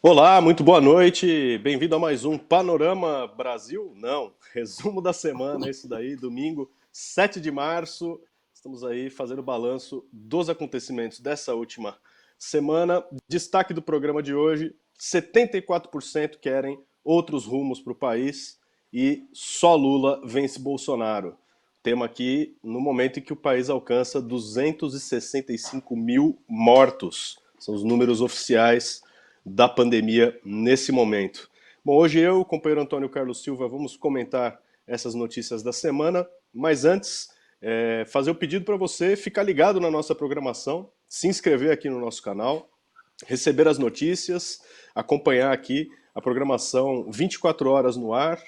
Olá, muito boa noite. Bem-vindo a mais um Panorama Brasil? Não, resumo da semana, isso daí, domingo, 7 de março. Estamos aí fazendo o balanço dos acontecimentos dessa última semana. Destaque do programa de hoje: 74% querem outros rumos para o país e só Lula vence Bolsonaro. Tema aqui no momento em que o país alcança 265 mil mortos. São os números oficiais da pandemia nesse momento. Bom, hoje eu, o companheiro Antônio Carlos Silva, vamos comentar essas notícias da semana, mas antes, fazer o pedido para você ficar ligado na nossa programação, se inscrever aqui no nosso canal, receber as notícias, acompanhar aqui a programação 24 horas no ar,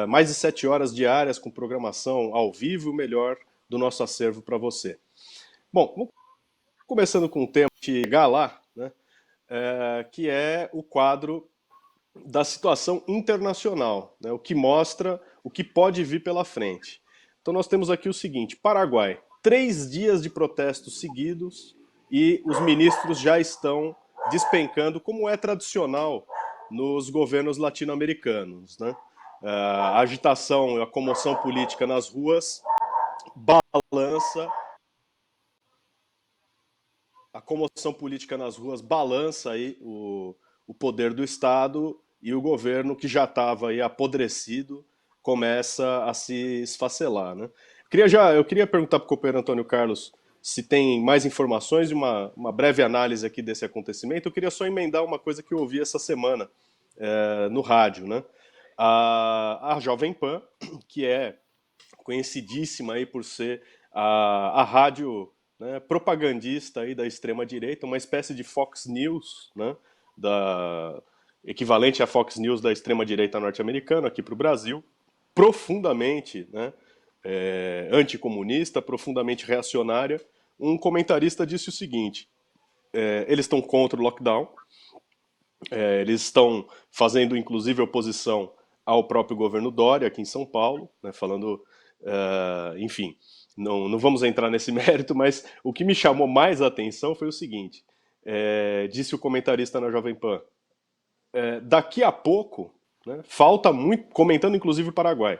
mais de 7 horas diárias com programação ao vivo, o melhor do nosso acervo para você. Bom, começando com o tema de chegar lá, né? Que é o quadro da situação internacional, né, o que mostra o que pode vir pela frente. Então nós temos aqui o seguinte: Paraguai, 3 dias de protestos seguidos e os ministros já estão despencando, como é tradicional nos governos latino-americanos, né? A agitação, a comoção política nas ruas balança a comoção política nas ruas balança aí o poder do Estado e o governo, que já estava aí apodrecido, começa a se esfacelar, né? Eu queria perguntar para o companheiro Antônio Carlos se tem mais informações e uma breve análise aqui desse acontecimento. Eu queria só emendar uma coisa que eu ouvi essa semana no rádio, né? A Jovem Pan, que é conhecidíssima aí por ser a rádio, né, propagandista aí da extrema direita, uma espécie de Fox News, né, da equivalente à Fox News da extrema direita norte-americana aqui para o Brasil, profundamente, né, anticomunista, profundamente reacionária. Um comentarista disse o seguinte: eles estão contra o lockdown, eles estão fazendo inclusive oposição ao próprio governo Dória aqui em São Paulo, né, falando, enfim, não vamos entrar nesse mérito, mas o que me chamou mais a atenção foi o seguinte: disse o comentarista na Jovem Pan, daqui a pouco, né, falta muito, comentando inclusive o Paraguai,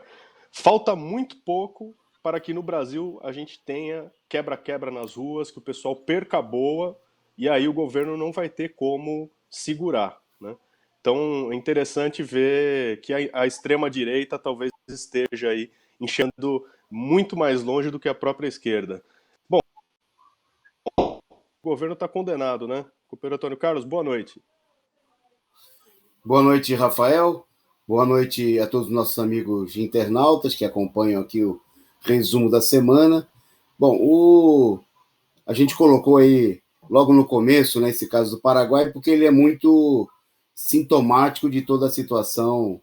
falta muito pouco para que no Brasil a gente tenha quebra-quebra nas ruas, que o pessoal perca a boa e aí o governo não vai ter como segurar, né? Então é interessante ver que a extrema-direita talvez esteja aí enchendo muito mais longe do que a própria esquerda. Bom, o governo está condenado, né? Companheiro Antônio Carlos, boa noite. Boa noite, Rafael. Boa noite a todos os nossos amigos internautas que acompanham aqui o resumo da semana. Bom, a gente colocou aí logo no começo, né, esse caso do Paraguai, porque ele é muito sintomático de toda a situação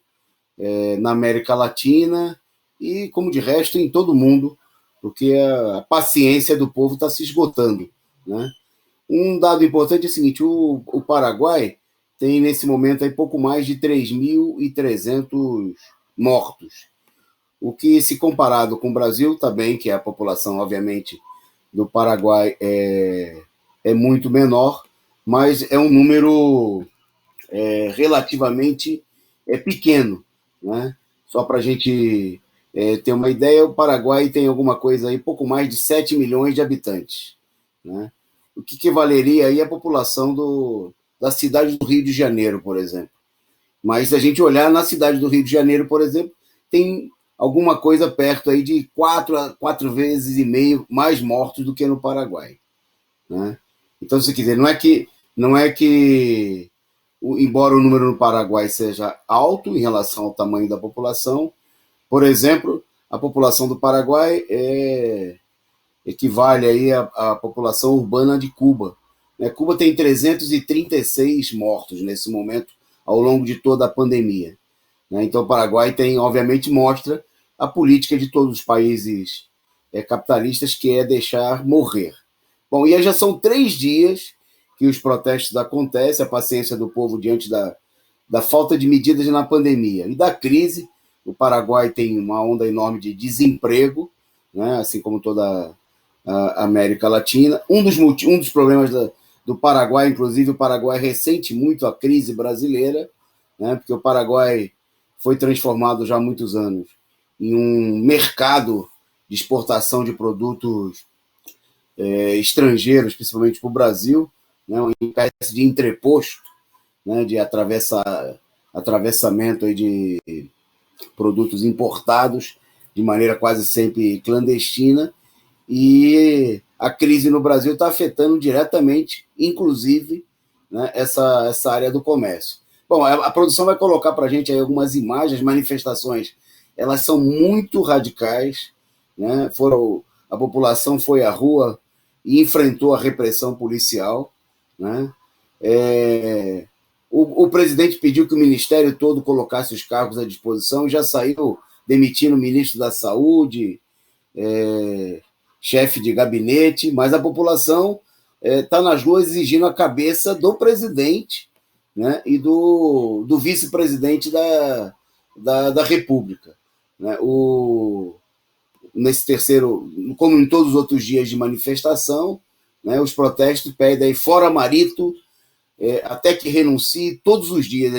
na América Latina e, como de resto, em todo o mundo, porque a paciência do povo está se esgotando, né? Um dado importante é o seguinte: o Paraguai tem nesse momento aí pouco mais de 3.300 mortos, o que, se comparado com o Brasil, também, que é a população, obviamente, do Paraguai é muito menor, mas é um número relativamente pequeno, né? Só para a gente ter uma ideia, o Paraguai tem alguma coisa aí, pouco mais de 7 milhões de habitantes, né? O que equivaleria aí à população da cidade do Rio de Janeiro, por exemplo. Mas se a gente olhar na cidade do Rio de Janeiro, por exemplo, tem alguma coisa perto aí de 4 vezes e meio mais mortos do que no Paraguai, né? Então, se quiser, não é que embora o número no Paraguai seja alto em relação ao tamanho da população, por exemplo, a população do Paraguai equivale aí à população urbana de Cuba, né? Cuba tem 336 mortos nesse momento ao longo de toda a pandemia, né? Então o Paraguai tem, obviamente, mostra a política de todos os países capitalistas, que é deixar morrer. Bom, e aí já são 3 dias que os protestos acontecem, a paciência do povo diante da falta de medidas na pandemia e da crise. O Paraguai tem uma onda enorme de desemprego, né, assim como toda a América Latina. Um dos problemas do Paraguai, inclusive o Paraguai ressente muito a crise brasileira, né, porque o Paraguai foi transformado já há muitos anos em um mercado de exportação de produtos estrangeiros, principalmente para o Brasil, né, uma espécie de entreposto, né, de atravessamento aí de produtos importados de maneira quase sempre clandestina, e a crise no Brasil está afetando diretamente, inclusive, né, essa área do comércio. Bom, a produção vai colocar para a gente aí algumas imagens, manifestações, elas são muito radicais, né? A população foi à rua e enfrentou a repressão policial, né? O presidente pediu que o ministério todo colocasse os cargos à disposição, já saiu demitindo o ministro da Saúde, chefe de gabinete, mas a população está nas ruas exigindo a cabeça do presidente, né, e do vice-presidente da República. Né? Nesse terceiro, como em todos os outros dias de manifestação, né, os protestos pedem aí fora Marito, até que renuncie, todos os dias.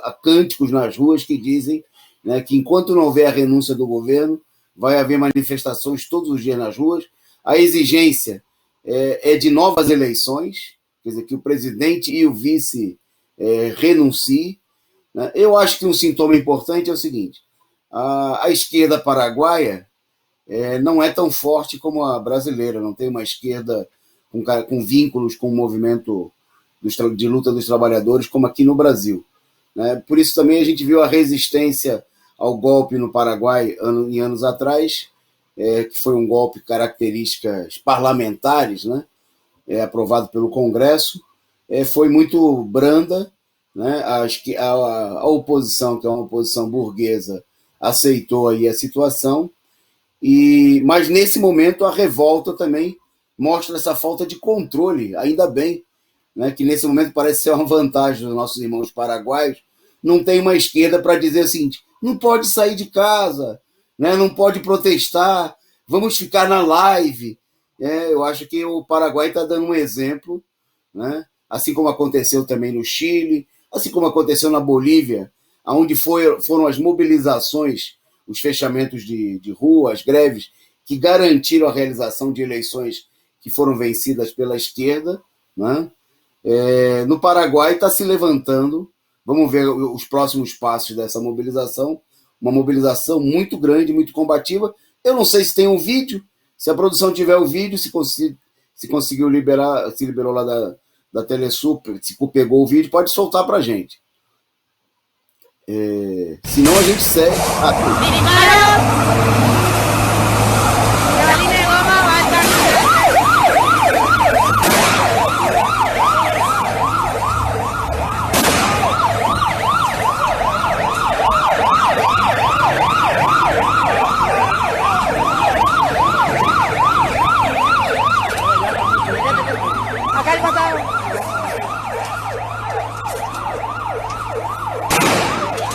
Há cânticos nas ruas que dizem, né, que enquanto não houver a renúncia do governo, vai haver manifestações todos os dias nas ruas. A exigência é de novas eleições, quer dizer, que o presidente e o vice renunciem. Né? Eu acho que um sintoma importante é o seguinte: a esquerda paraguaia não é tão forte como a brasileira, não tem uma esquerda com vínculos com o movimento de luta dos trabalhadores como aqui no Brasil. Né? Por isso também a gente viu a resistência ao golpe no Paraguai em anos atrás, que foi um golpe de características parlamentares, né? Aprovado pelo Congresso, foi muito branda, né? Acho que a oposição, que é uma oposição burguesa, aceitou aí a situação, mas nesse momento a revolta também mostra essa falta de controle, ainda bem, né? Que nesse momento parece ser uma vantagem dos nossos irmãos paraguaios, não tem uma esquerda para dizer assim, não pode sair de casa, né? Não pode protestar, vamos ficar na live. Eu acho que o Paraguai está dando um exemplo, né? Assim como aconteceu também no Chile, assim como aconteceu na Bolívia, onde foram as mobilizações, os fechamentos de rua, as greves, que garantiram a realização de eleições que foram vencidas pela esquerda. Né? No Paraguai está se levantando, vamos ver os próximos passos dessa mobilização, uma mobilização muito grande, muito combativa. Eu não sei se tem um vídeo, se a produção tiver o vídeo, se conseguiu liberar, se liberou lá da Telesul, se pegou o vídeo, pode soltar para a gente. Senão a gente segue.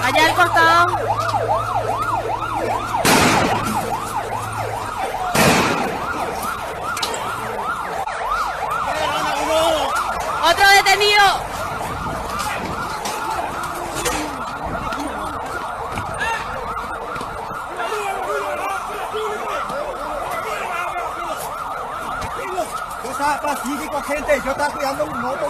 Allá al costado. Otro detenido. Yo estaba pacífico, gente. Yo estaba cuidando mi moto.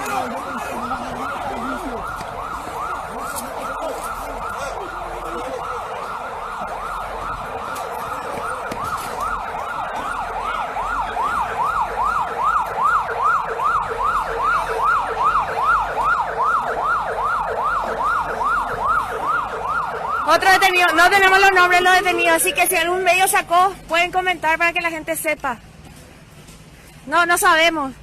Otro detenido. No tenemos los nombres de los detenidos, así que si algún medio sacó, pueden comentar para que la gente sepa. No sabemos.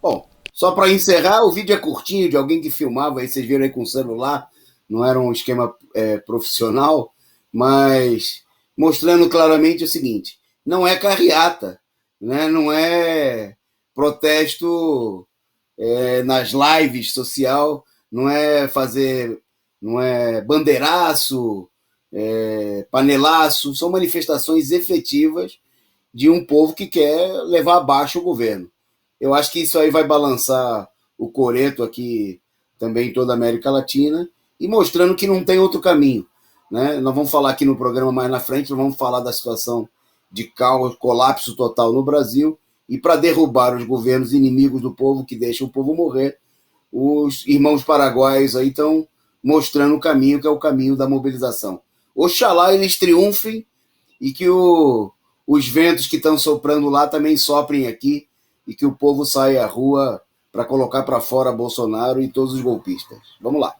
Bom, só para encerrar, o vídeo é curtinho, de alguém que filmava, aí vocês viram aí com o celular, não era um esquema profissional, mas mostrando claramente o seguinte: não é carreata, né? Não é protesto nas lives social, não é fazer não é bandeiraço, panelaço, são manifestações efetivas de um povo que quer levar abaixo o governo. Eu acho que isso aí vai balançar o coreto aqui também em toda a América Latina e mostrando que não tem outro caminho. Né? Nós vamos falar aqui no programa mais na frente, nós vamos falar da situação de caos, colapso total no Brasil, e para derrubar os governos inimigos do povo, que deixam o povo morrer, os irmãos paraguaios aí estão mostrando o caminho, que é o caminho da mobilização. Oxalá eles triunfem e que os ventos que estão soprando lá também soprem aqui e que o povo saia à rua para colocar para fora Bolsonaro e todos os golpistas. Vamos lá.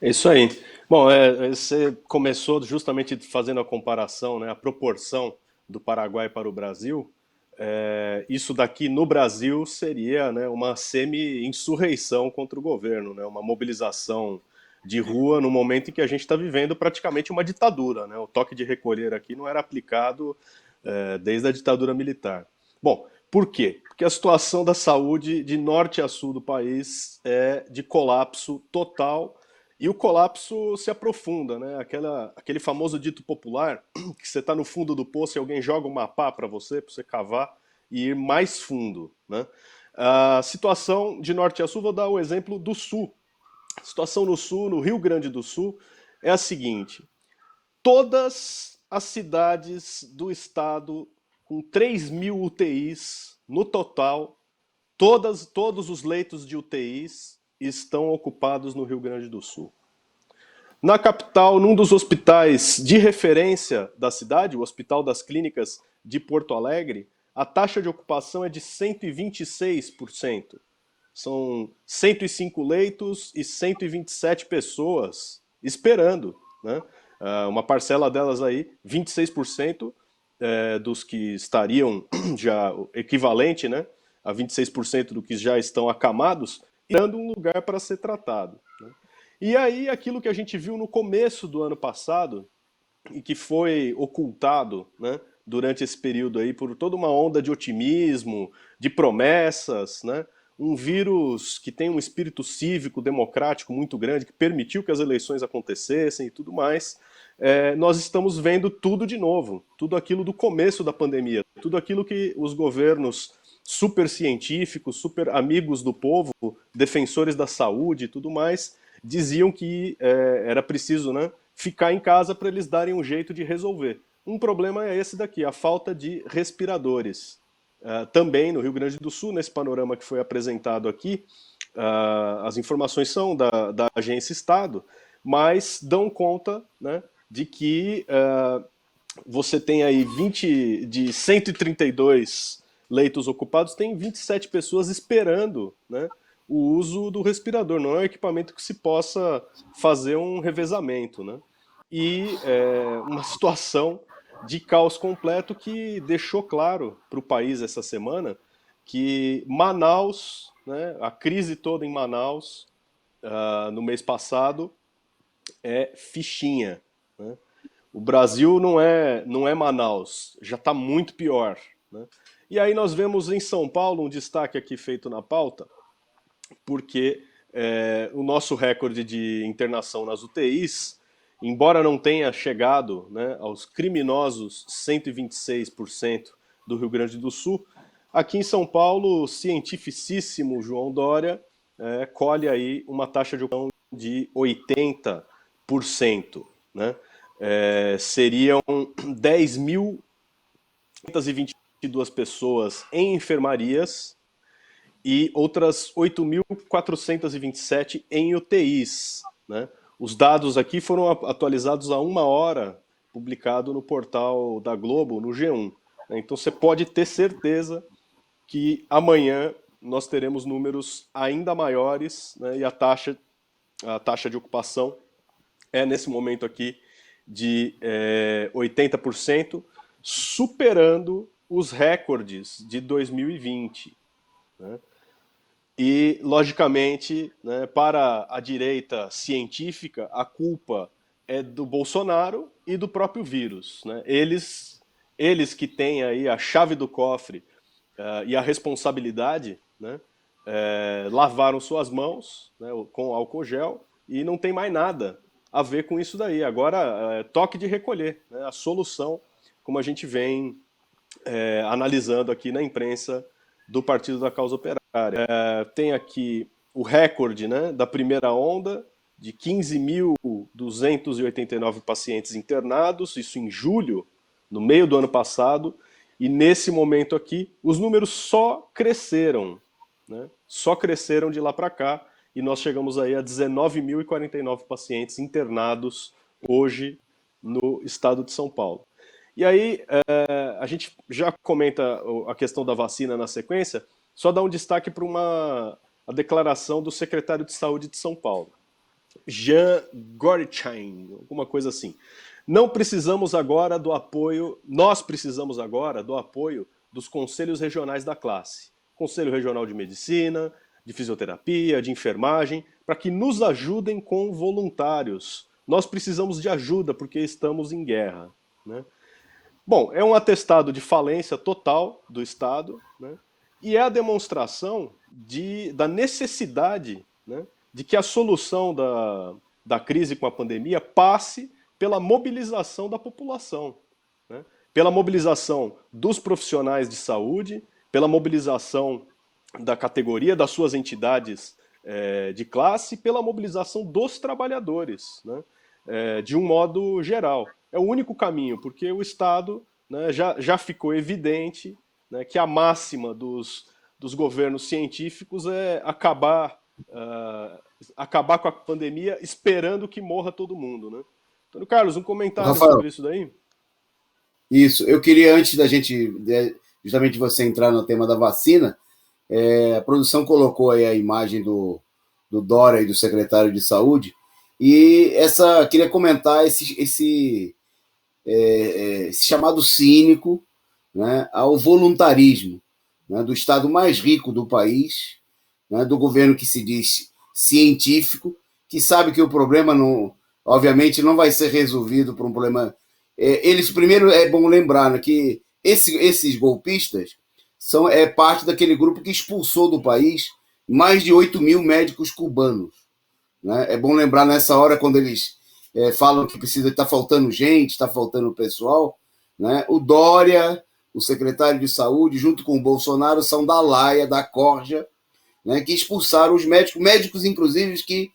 É isso aí. Bom, você começou justamente fazendo a comparação, né, a proporção do Paraguai para o Brasil. Isso daqui no Brasil seria, né, uma semi-insurreição contra o governo, né, uma mobilização de rua no momento em que a gente está vivendo praticamente uma ditadura. Né? O toque de recolher aqui não era aplicado desde a ditadura militar. Bom, por quê? Porque a situação da saúde de norte a sul do país é de colapso total e o colapso se aprofunda, né? Aquele famoso dito popular que você está no fundo do poço e alguém joga uma pá para você cavar e ir mais fundo, né? A situação de norte a sul, vou dar o exemplo do sul. A situação no sul, no Rio Grande do Sul, é a seguinte: todas as cidades do estado com 3.000 UTIs no total, todos os leitos de UTIs estão ocupados no Rio Grande do Sul. Na capital, num dos hospitais de referência da cidade, o Hospital das Clínicas de Porto Alegre, a taxa de ocupação é de 126%. São 105 leitos e 127 pessoas esperando, né? Uma parcela delas aí, 26%, dos que estariam já equivalente, né, a 26% do que já estão acamados, dando um lugar para ser tratado. Né? E aí aquilo que a gente viu no começo do ano passado e que foi ocultado, né, durante esse período aí por toda uma onda de otimismo, de promessas, né? Um vírus que tem um espírito cívico, democrático muito grande, que permitiu que as eleições acontecessem e tudo mais, nós estamos vendo tudo de novo, tudo aquilo do começo da pandemia, tudo aquilo que os governos super científicos, super amigos do povo, defensores da saúde e tudo mais, diziam que era preciso, né, ficar em casa para eles darem um jeito de resolver. Um problema é esse daqui, a falta de respiradores. Também no Rio Grande do Sul, nesse panorama que foi apresentado aqui, as informações são da Agência Estado, mas dão conta, né, de que você tem aí de 132 leitos ocupados, tem 27 pessoas esperando, né, o uso do respirador. Não é um equipamento que se possa fazer um revezamento, né? E uma situação de caos completo que deixou claro para o país essa semana que Manaus, né, a crise toda em Manaus, no mês passado, é fichinha. Né? O Brasil não é Manaus, já está muito pior. Né? E aí nós vemos em São Paulo um destaque aqui feito na pauta, porque o nosso recorde de internação nas UTIs, embora não tenha chegado, né, aos criminosos 126% do Rio Grande do Sul, aqui em São Paulo, o cientificíssimo João Dória colhe aí uma taxa de ocupação de 80%. Né? Seriam 10.522 pessoas em enfermarias e outras 8.427 em UTIs. Né? Os dados aqui foram atualizados há 1 hora, publicado no portal da Globo, no G1. Então você pode ter certeza que amanhã nós teremos números ainda maiores, né, e a taxa de ocupação nesse momento aqui, de 80%, superando os recordes de 2020. Né? E, logicamente, né, para a direita científica, a culpa é do Bolsonaro e do próprio vírus. Né? Eles que têm aí a chave do cofre e a responsabilidade, né, lavaram suas mãos, né, com álcool gel, e não tem mais nada a ver com isso daí. Agora, toque de recolher, né? A solução, como a gente vem analisando aqui na imprensa do Partido da Causa Operária. Tem aqui o recorde, né, da primeira onda, de 15.289 pacientes internados, isso em julho, no meio do ano passado, e nesse momento aqui, os números só cresceram, né? Só cresceram de lá para cá, e nós chegamos aí a 19.049 pacientes internados hoje no estado de São Paulo. E aí, a gente já comenta a questão da vacina na sequência, só dá um destaque para a declaração do secretário de Saúde de São Paulo, Jean Gorechain, alguma coisa assim. Nós precisamos agora do apoio dos conselhos regionais da classe. Conselho Regional de Medicina, de Fisioterapia, de Enfermagem, para que nos ajudem com voluntários. Nós precisamos de ajuda porque estamos em guerra, né? Bom, é um atestado de falência total do Estado, né? E é a demonstração da necessidade, né, de que a solução da crise com a pandemia passe pela mobilização da população, né? Pela mobilização dos profissionais de saúde, pela mobilização da categoria das suas entidades de classe, pela mobilização dos trabalhadores, né, de um modo geral. É o único caminho, porque o Estado, né, já ficou evidente, né, que a máxima dos governos científicos é acabar com a pandemia esperando que morra todo mundo, né? Antônio Carlos, um comentário Rafael, sobre isso daí? isso. Eu queria, antes da gente, justamente você entrar no tema da vacina, a produção colocou aí a imagem do Dória e do secretário de Saúde, e queria comentar esse chamado cínico, né, ao voluntarismo, né, do estado mais rico do país, né, do governo que se diz científico, que sabe que o problema, obviamente, não vai ser resolvido por um problema. Eles, primeiro, é bom lembrar, né, que esses golpistas são parte daquele grupo que expulsou do país mais de 8 mil médicos cubanos, né? É bom lembrar nessa hora, quando eles falam que está faltando gente, está faltando pessoal, né? O Dória, o secretário de Saúde, junto com o Bolsonaro, são da laia, da corja, né, que expulsaram os médicos inclusive, que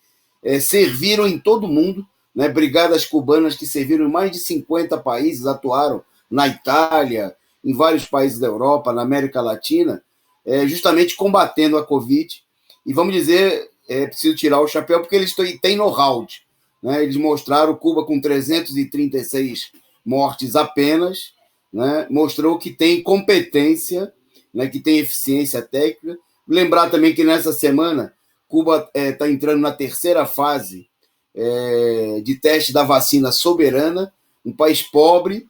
serviram em todo o mundo, né, brigadas cubanas que serviram em mais de 50 países, atuaram na Itália, em vários países da Europa, na América Latina, justamente combatendo a Covid. E vamos dizer, preciso tirar o chapéu, porque eles têm know-how, né? Eles mostraram Cuba com 336 mortes apenas, né? Mostrou que tem competência, né? Que tem eficiência técnica. Lembrar também que nessa semana Cuba está entrando na terceira fase de teste da vacina Soberana, um país pobre,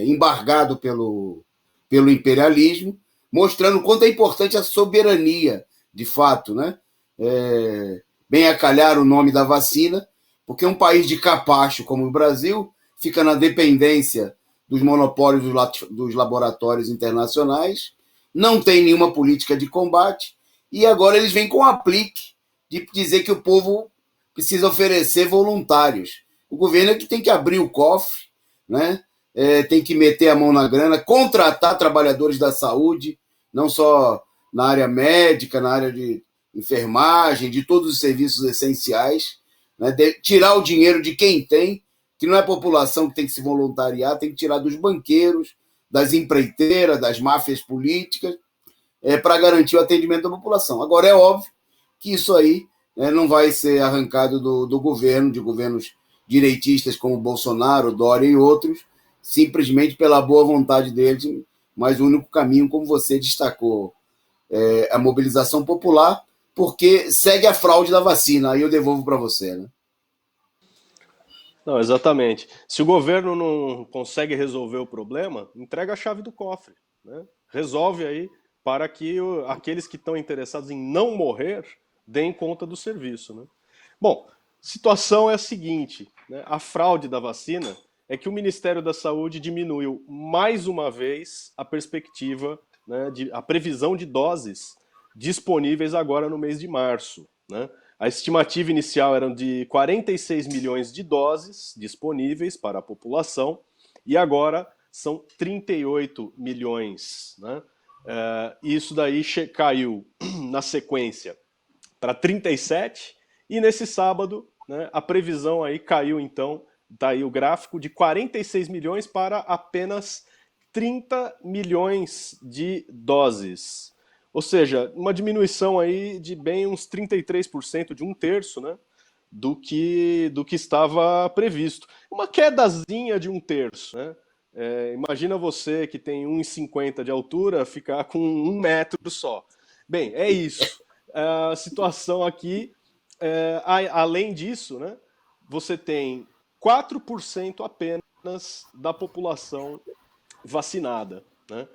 embargado pelo imperialismo, mostrando o quanto é importante a soberania, de fato, né? Bem a calhar o nome da vacina, porque um país de capacho como o Brasil fica na dependência dos monopólios dos laboratórios internacionais, não tem nenhuma política de combate, e agora eles vêm com o aplique de dizer que o povo precisa oferecer voluntários. O governo é que tem que abrir o cofre, né? Tem que meter a mão na grana, contratar trabalhadores da saúde, não só na área médica, na área de enfermagem, de todos os serviços essenciais, né? Tirar o dinheiro de quem tem, que não é a população que tem que se voluntariar, tem que tirar dos banqueiros, das empreiteiras, das máfias políticas, para garantir o atendimento da população. Agora, é óbvio que isso aí não vai ser arrancado do governo, de governos direitistas como Bolsonaro, Dória e outros, simplesmente pela boa vontade deles, mas o único caminho, como você destacou, é a mobilização popular, porque segue a fraude da vacina. Aí eu devolvo para você, né? Não, exatamente. Se o governo não consegue resolver o problema, entrega a chave do cofre, né? Resolve aí para que aqueles que estão interessados em não morrer deem conta do serviço, né? Bom, situação é a seguinte, né? A fraude da vacina é que o Ministério da Saúde diminuiu mais uma vez a perspectiva, né, a previsão de doses disponíveis agora no mês de março, né? A estimativa inicial era de 46 milhões de doses disponíveis para a população e agora são 38 milhões, né? Isso daí caiu na sequência para 37 e nesse sábado, né, a previsão aí caiu então, tá aí o gráfico, de 46 milhões para apenas 30 milhões de doses. Ou seja, uma diminuição aí de bem uns 33%, de um terço, né, do que estava previsto. Uma quedazinha de um terço, né? Imagina você que tem 1,50 de altura ficar com 1 metro só. Bem, é isso. A situação aqui, além disso, né, você tem 4% apenas da população vacinada, né?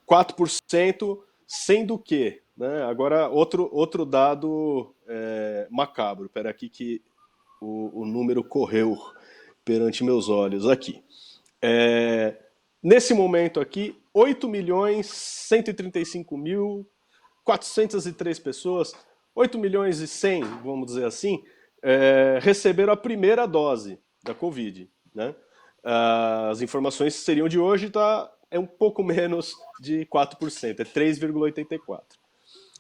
4%, sendo que, né, agora outro dado macabro. Espera aqui que o número correu perante meus olhos aqui. Nesse momento aqui, 8.135.403 pessoas, 8 milhões e 100, vamos dizer assim, receberam a primeira dose da Covid, né? As informações seriam de hoje, tá? É um pouco menos de 4%, é 3,84%.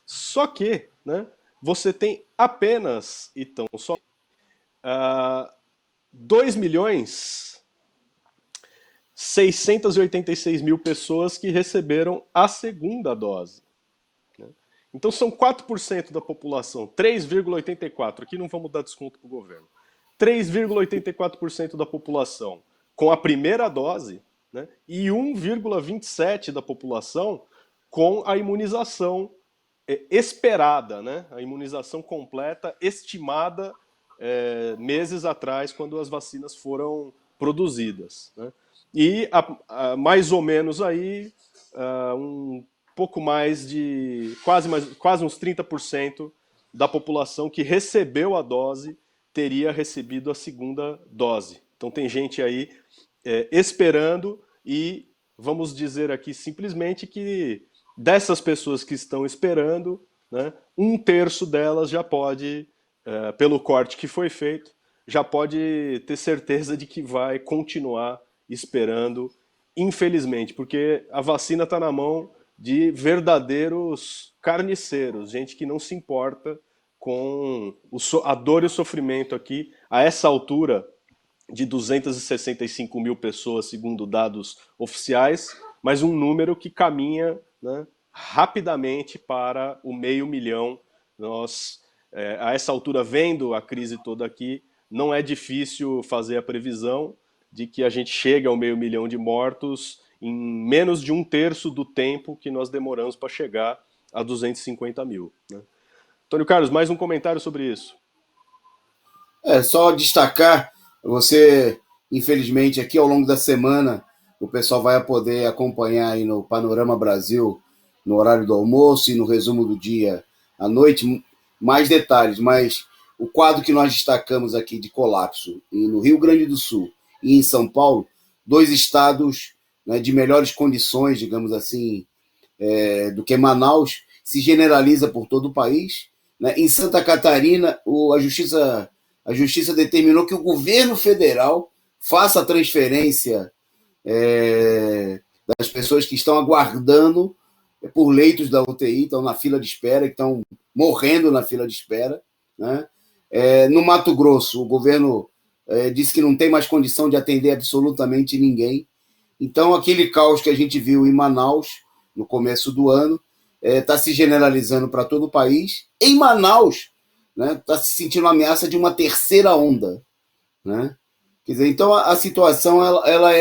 Só que, né, você tem apenas, então, só 2.686.000 pessoas que receberam a segunda dose. Né? Então são 4% da população, 3,84%, aqui não vamos dar desconto para o governo, 3,84% da população com a primeira dose, né, e 1,27% da população com a imunização esperada, né, a imunização completa estimada meses atrás, quando as vacinas foram produzidas, né? E mais ou menos aí um pouco mais de quase uns 30% da população que recebeu a dose teria recebido a segunda dose. Então tem gente aí esperando, e vamos dizer aqui simplesmente que dessas pessoas que estão esperando, né, um terço delas já pode, pelo corte que foi feito, já pode ter certeza de que vai continuar esperando, infelizmente, porque a vacina está na mão de verdadeiros carniceiros, gente que não se importa com a dor e o sofrimento aqui, a essa altura de 265 mil pessoas, segundo dados oficiais, mas um número que caminha, né, rapidamente para o 500 mil. Nós, a essa altura, vendo a crise toda aqui, não é difícil fazer a previsão de que a gente chegue ao 500 mil de mortos em menos de um terço do tempo que nós demoramos para chegar a 250 mil. Né? Antônio Carlos, mais um comentário sobre isso. Só destacar, você, infelizmente, aqui ao longo da semana, o pessoal vai poder acompanhar aí no Panorama Brasil, no horário do almoço e no resumo do dia à noite, mais detalhes, mas o quadro que nós destacamos aqui de colapso no Rio Grande do Sul e em São Paulo, 2 estados, né, de melhores condições, digamos assim, do que Manaus, se generaliza por todo o país. Né? Em Santa Catarina, a Justiça determinou que o governo federal faça a transferência das pessoas que estão aguardando por leitos da UTI, estão na fila de espera, que estão morrendo na fila de espera. Né? No Mato Grosso, o governo disse que não tem mais condição de atender absolutamente ninguém. Então, aquele caos que a gente viu em Manaus, no começo do ano, está se generalizando para todo o país. Em Manaus, está, né, se sentindo ameaça de uma terceira onda. Né? Quer dizer, então a situação ela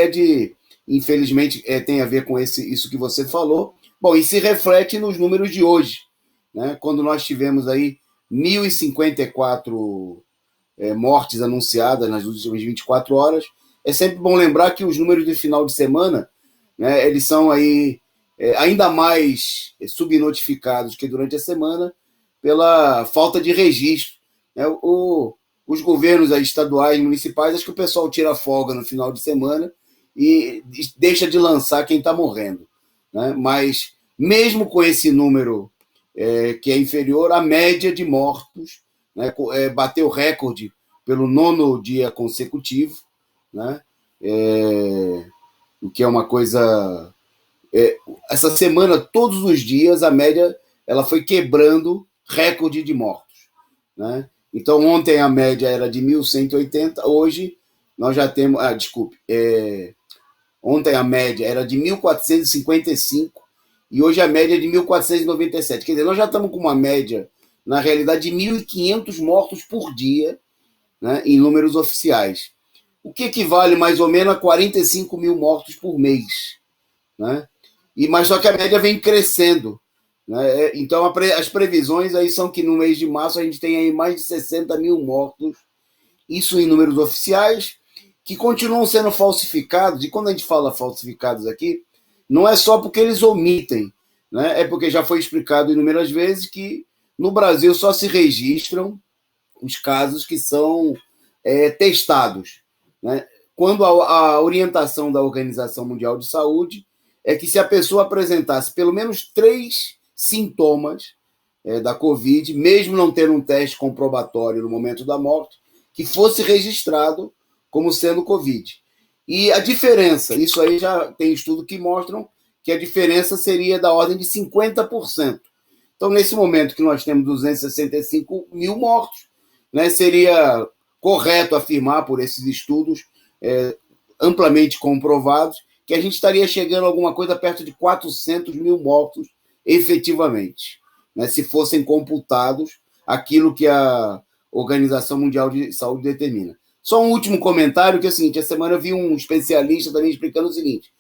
infelizmente, tem a ver com isso que você falou. Bom, e se reflete nos números de hoje, né? Quando nós tivemos aí 1.054 mortes anunciadas nas últimas 24 horas. É sempre bom lembrar que os números de final de semana, né, eles são aí ainda mais subnotificados que durante a semana pela falta de registro. Né? Os governos estaduais e municipais, acho que o pessoal tira folga no final de semana e deixa de lançar quem está morrendo. Né? Mas, mesmo com esse número que é inferior, a média de mortos né, bateu recorde pelo 9º dia consecutivo, né, o que é uma coisa... essa semana, todos os dias, a média ela foi quebrando recorde de mortos, né? Então, ontem a média era de 1.180, hoje nós já temos... ontem a média era de 1.455 e hoje a média é de 1.497. Quer dizer, nós já estamos com uma média, na realidade, de 1.500 mortos por dia, né, em números oficiais. O que equivale mais ou menos a 45 mil mortos por mês, né? Mas só que a média vem crescendo, né? Então as previsões aí são que no mês de março a gente tem aí mais de 60 mil mortos, isso em números oficiais, que continuam sendo falsificados. E quando a gente fala falsificados aqui, não é só porque eles omitem, né? É porque já foi explicado inúmeras vezes que no Brasil só se registram os casos que são testados, né? Quando a orientação da Organização Mundial de Saúde é que se a pessoa apresentasse pelo menos 3 sintomas da Covid, mesmo não tendo um teste comprobatório no momento da morte, que fosse registrado como sendo Covid. E a diferença, isso aí já tem estudos que mostram que a diferença seria da ordem de 50%. Então, nesse momento que nós temos 265 mil mortos, né, seria correto afirmar, por esses estudos amplamente comprovados, que a gente estaria chegando a alguma coisa perto de 400 mil mortos efetivamente, né, se fossem computados aquilo que a Organização Mundial de Saúde determina. Só um último comentário, que é o seguinte: essa semana eu vi um especialista também explicando o seguinte,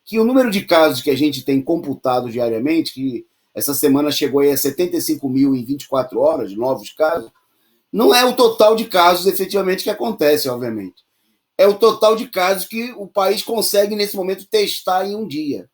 que o número de casos que a gente tem computado diariamente, que essa semana chegou aí a 75 mil em 24 horas, novos casos, não é o total de casos efetivamente que acontece, obviamente. É o total de casos que o país consegue, nesse momento, testar em um dia,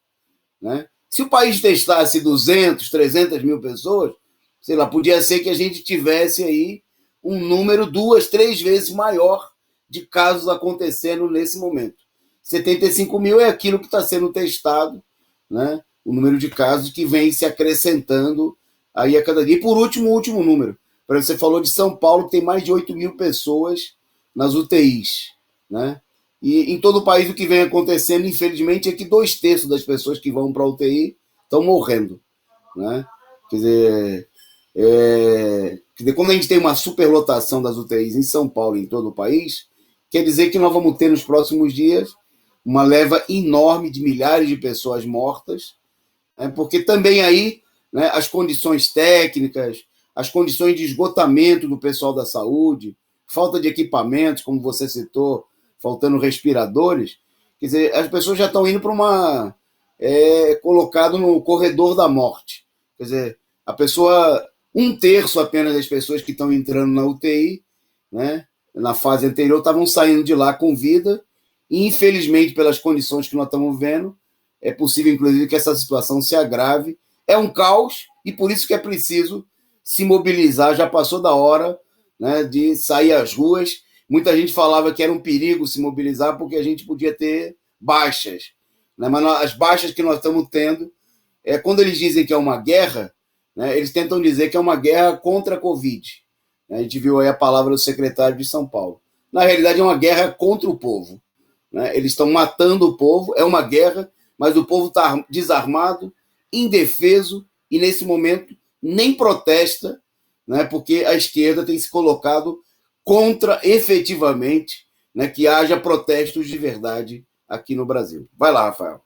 né? Se o país testasse 200, 300 mil pessoas, sei lá, podia ser que a gente tivesse aí um número 2, 3 vezes maior de casos acontecendo nesse momento. 75 mil é aquilo que está sendo testado, né? O número de casos que vem se acrescentando aí a cada dia. E por último, o último número. Você falou de São Paulo, que tem mais de 8 mil pessoas nas UTIs, né? E em todo o país o que vem acontecendo, infelizmente, é que 2/3 das pessoas que vão para a UTI estão morrendo, né? Quer dizer, quando a gente tem uma superlotação das UTIs em São Paulo e em todo o país, quer dizer que nós vamos ter nos próximos dias uma leva enorme de milhares de pessoas mortas, né? Porque também aí, né, as condições técnicas, as condições de esgotamento do pessoal da saúde, falta de equipamentos, como você citou, faltando respiradores, quer dizer, as pessoas já estão indo para uma... colocado no corredor da morte. Quer dizer, a pessoa... 1/3 apenas das pessoas que estão entrando na UTI, né, na fase anterior, estavam saindo de lá com vida, e infelizmente, pelas condições que nós estamos vendo, é possível, inclusive, que essa situação se agrave. É um caos, e por isso que é preciso se mobilizar. Já passou da hora, né, de sair às ruas. Muita gente falava que era um perigo se mobilizar porque a gente podia ter baixas, né? Mas as baixas que nós estamos tendo, quando eles dizem que é uma guerra, né, eles tentam dizer que é uma guerra contra a Covid. A gente viu aí a palavra do secretário de São Paulo. Na realidade, é uma guerra contra o povo, né? Eles estão matando o povo, é uma guerra, mas o povo está desarmado, indefeso, e nesse momento nem protesta, né, porque a esquerda tem se colocado contra, efetivamente, né, que haja protestos de verdade aqui no Brasil. Vai lá, Rafael.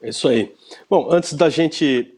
É isso aí. Bom, antes de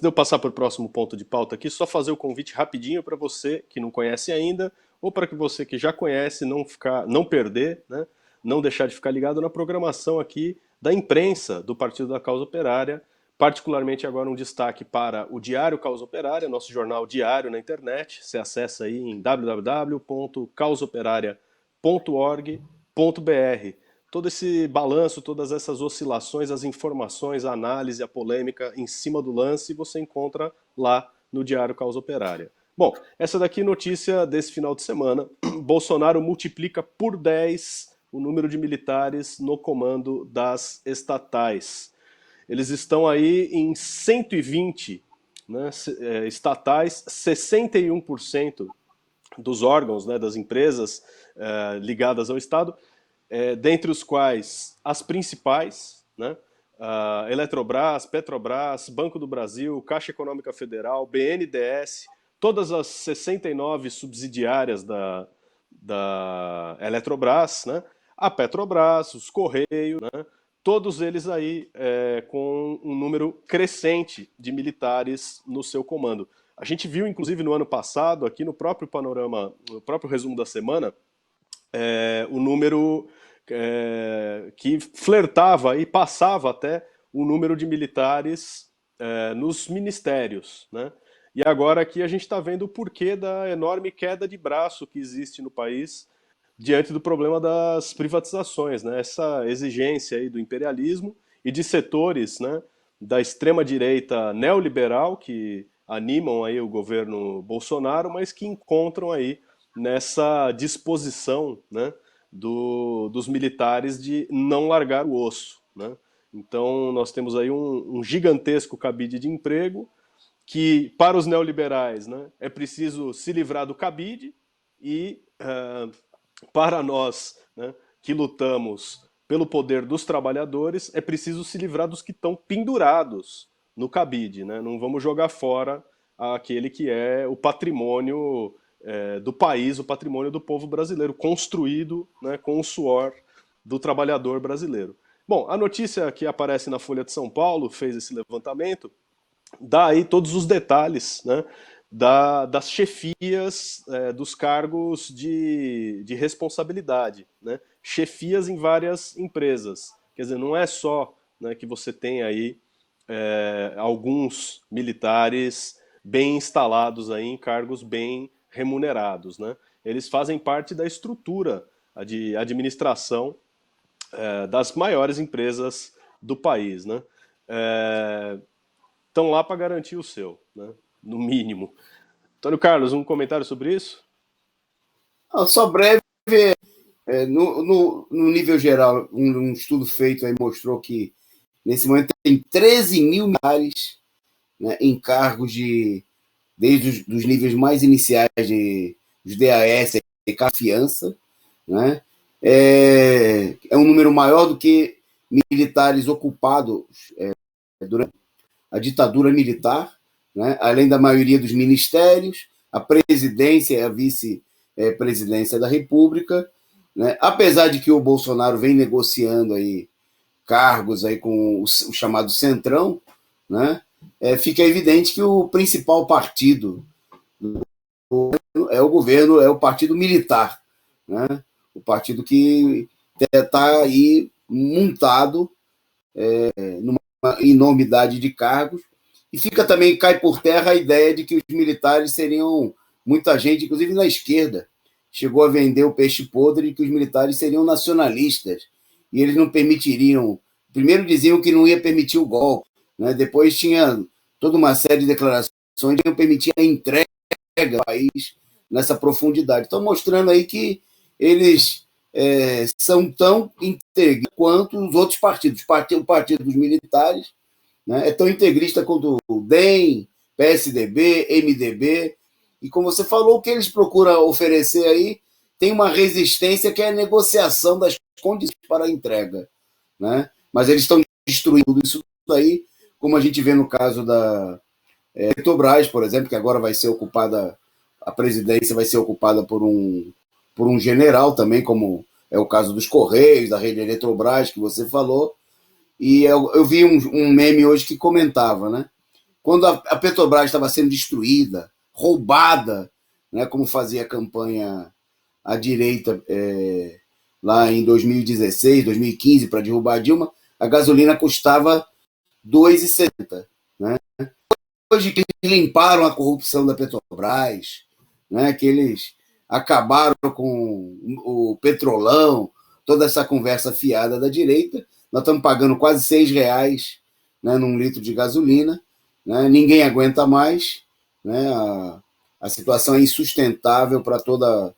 eu passar para o próximo ponto de pauta aqui, só fazer o convite rapidinho para você que não conhece ainda, ou para que você que já conhece não perder, né, não deixar de ficar ligado na programação aqui da imprensa do Partido da Causa Operária, particularmente agora um destaque para o Diário Causa Operária, nosso jornal diário na internet. Você acessa aí em www.causaoperaria.org.br. Todo esse balanço, todas essas oscilações, as informações, a análise, a polêmica em cima do lance, você encontra lá no Diário Causa Operária. Bom, essa daqui é notícia desse final de semana. Bolsonaro multiplica por 10 o número de militares no comando das estatais. Eles estão aí em 120 né, estatais, 61% dos órgãos, né, das empresas ligadas ao Estado, dentre os quais as principais, né, Eletrobras, Petrobras, Banco do Brasil, Caixa Econômica Federal, BNDES, todas as 69 subsidiárias da Eletrobras, né, a Petrobras, os Correios, né, todos eles aí com um número crescente de militares no seu comando. A gente viu, inclusive, no ano passado, aqui no próprio panorama, no próprio resumo da semana, o número que flertava e passava até o número de militares nos ministérios, né? E agora aqui a gente está vendo o porquê da enorme queda de braço que existe no país diante do problema das privatizações, né? Essa exigência aí do imperialismo e de setores, né, da extrema-direita neoliberal que animam aí o governo Bolsonaro, mas que encontram aí nessa disposição, né, dos militares de não largar o osso, né? Então nós temos aí um gigantesco cabide de emprego que, para os neoliberais, né, é preciso se livrar do cabide e, para nós, né, que lutamos pelo poder dos trabalhadores, é preciso se livrar dos que estão pendurados no cabide, né? Não vamos jogar fora aquele que é o patrimônio do país, o patrimônio do povo brasileiro, construído, né, com o suor do trabalhador brasileiro. Bom, a notícia que aparece na Folha de São Paulo fez esse levantamento, dá aí todos os detalhes, né, das chefias dos cargos de responsabilidade, né, chefias em várias empresas. Quer dizer, não é só, né, que você tem aí alguns militares bem instalados aí em cargos bem remunerados, né? Eles fazem parte da estrutura de administração das maiores empresas do país, né? Estão lá para garantir o seu, né? No mínimo. Antônio Carlos, um comentário sobre isso? Só breve. No nível geral, um estudo feito aí mostrou que nesse momento tem 13 mil militares, né, em cargos desde os níveis mais iniciais dos DAS e confiança, né? É um número maior do que militares ocupados durante a ditadura militar, né? Além da maioria dos ministérios, a presidência e a vice-presidência da República, né? Apesar de que o Bolsonaro vem negociando aí cargos aí com o chamado Centrão, né? Fica evidente que o principal partido é o governo, é o partido militar, né? O partido que está aí montado numa enormidade de cargos, e cai por terra a ideia de que os militares seriam, muita gente, inclusive na esquerda, chegou a vender o peixe podre, que os militares seriam nacionalistas, e eles não permitiriam, primeiro diziam que não ia permitir o golpe, né? Depois tinha toda uma série de declarações que não permitiam a entrega do país nessa profundidade. Estão mostrando aí que eles são tão integristas quanto os outros partidos. O partido dos militares, né, é tão integrista quanto o DEM, PSDB, MDB, e como você falou, o que eles procuram oferecer aí tem uma resistência que é a negociação das condições para a entrega, né? Mas eles estão destruindo tudo isso aí, como a gente vê no caso da Petrobras, por exemplo, que agora vai ser ocupada, a presidência vai ser ocupada por um general também, como é o caso dos Correios, da rede Eletrobras, que você falou. E eu vi um meme hoje que comentava, né? Quando a Petrobras estava sendo destruída, roubada, né, como fazia a campanha à direita lá em 2016, 2015, para derrubar a Dilma, a gasolina custava R$ 2,70. Né? Hoje que eles limparam a corrupção da Petrobras, né, que eles acabaram com o petrolão, toda essa conversa fiada da direita, nós estamos pagando quase R$6, né, num litro de gasolina, né, ninguém aguenta mais, né, a situação é insustentável para toda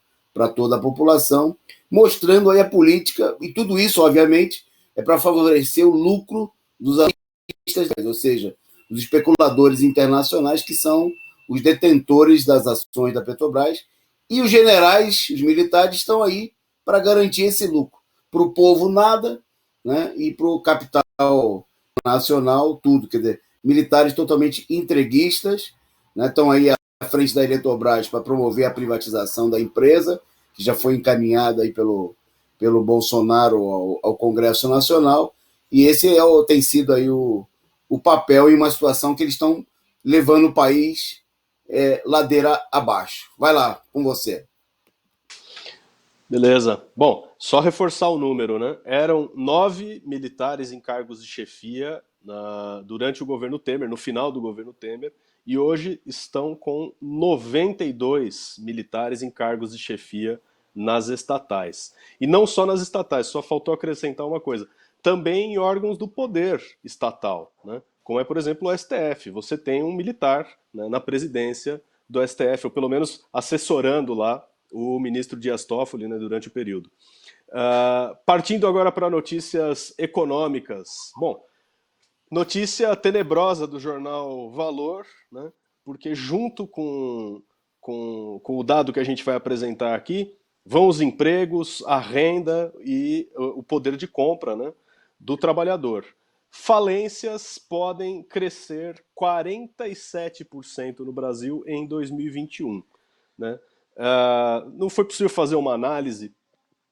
a população, mostrando aí a política, e tudo isso, obviamente, é para favorecer o lucro dos artistas, ou seja, os especuladores internacionais, que são os detentores das ações da Petrobras, e os generais, os militares, estão aí para garantir esse lucro. Para o povo, nada, né? E para o capital nacional, tudo. Quer dizer, militares totalmente entreguistas, né? Estão aí à frente da Eletrobras para promover a privatização da empresa, que já foi encaminhada aí pelo Bolsonaro ao Congresso Nacional, e esse tem sido aí o papel em uma situação que eles estão levando o país ladeira abaixo. Vai lá, com você. Beleza. Bom, só reforçar o número, né? Eram 9 militares em cargos de chefia durante o governo Temer, no final do governo Temer, e hoje estão com 92 militares em cargos de chefia nas estatais. E não só nas estatais, só faltou acrescentar uma coisa. Também em órgãos do poder estatal, né? Como é, por exemplo, o STF. Você tem um militar, né, na presidência do STF, ou pelo menos assessorando lá o ministro Dias Toffoli, né, durante o período. Partindo agora para notícias econômicas. Bom, notícia tenebrosa do jornal Valor, né, porque junto com o dado que a gente vai apresentar aqui, vão os empregos, a renda e o poder de compra, né, do trabalhador. Falências podem crescer 47% no Brasil em 2021. Né? Não foi possível fazer uma análise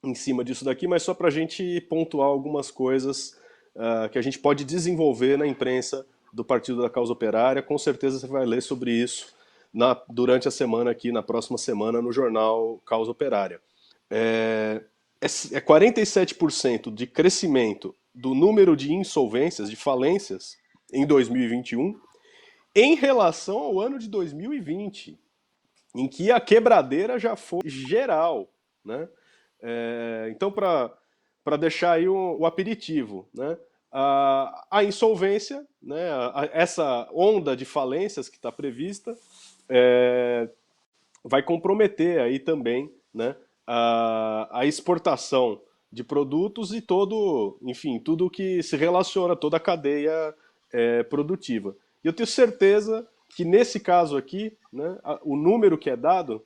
em cima disso daqui, mas só para a gente pontuar algumas coisas que a gente pode desenvolver na imprensa do Partido da Causa Operária. Com certeza você vai ler sobre isso durante a semana aqui, na próxima semana, no jornal Causa Operária. 47% de crescimento do número de insolvências, de falências, em 2021, em relação ao ano de 2020, em que a quebradeira já foi geral, né? Então, para deixar aí o aperitivo, né? A insolvência, né? Essa onda de falências que está prevista, vai comprometer aí também, né, a exportação de produtos e tudo que se relaciona, toda a cadeia produtiva. E eu tenho certeza que nesse caso aqui, né, o número que é dado,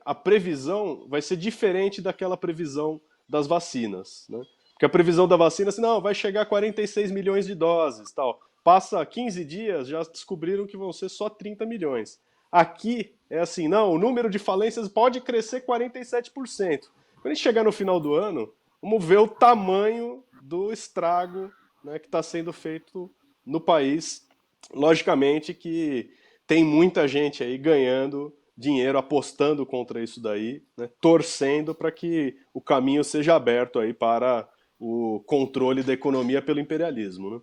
a previsão vai ser diferente daquela previsão das vacinas, né? Porque a previsão da vacina, assim, não, vai chegar a 46 milhões de doses, tal. Passa 15 dias, já descobriram que vão ser só 30 milhões. Aqui é assim, não, o número de falências pode crescer 47%. Quando a gente chegar no final do ano, vamos ver o tamanho do estrago, né, que está sendo feito no país. Logicamente que tem muita gente aí ganhando dinheiro, apostando contra isso daí, né, torcendo para que o caminho seja aberto aí para o controle da economia pelo imperialismo, né?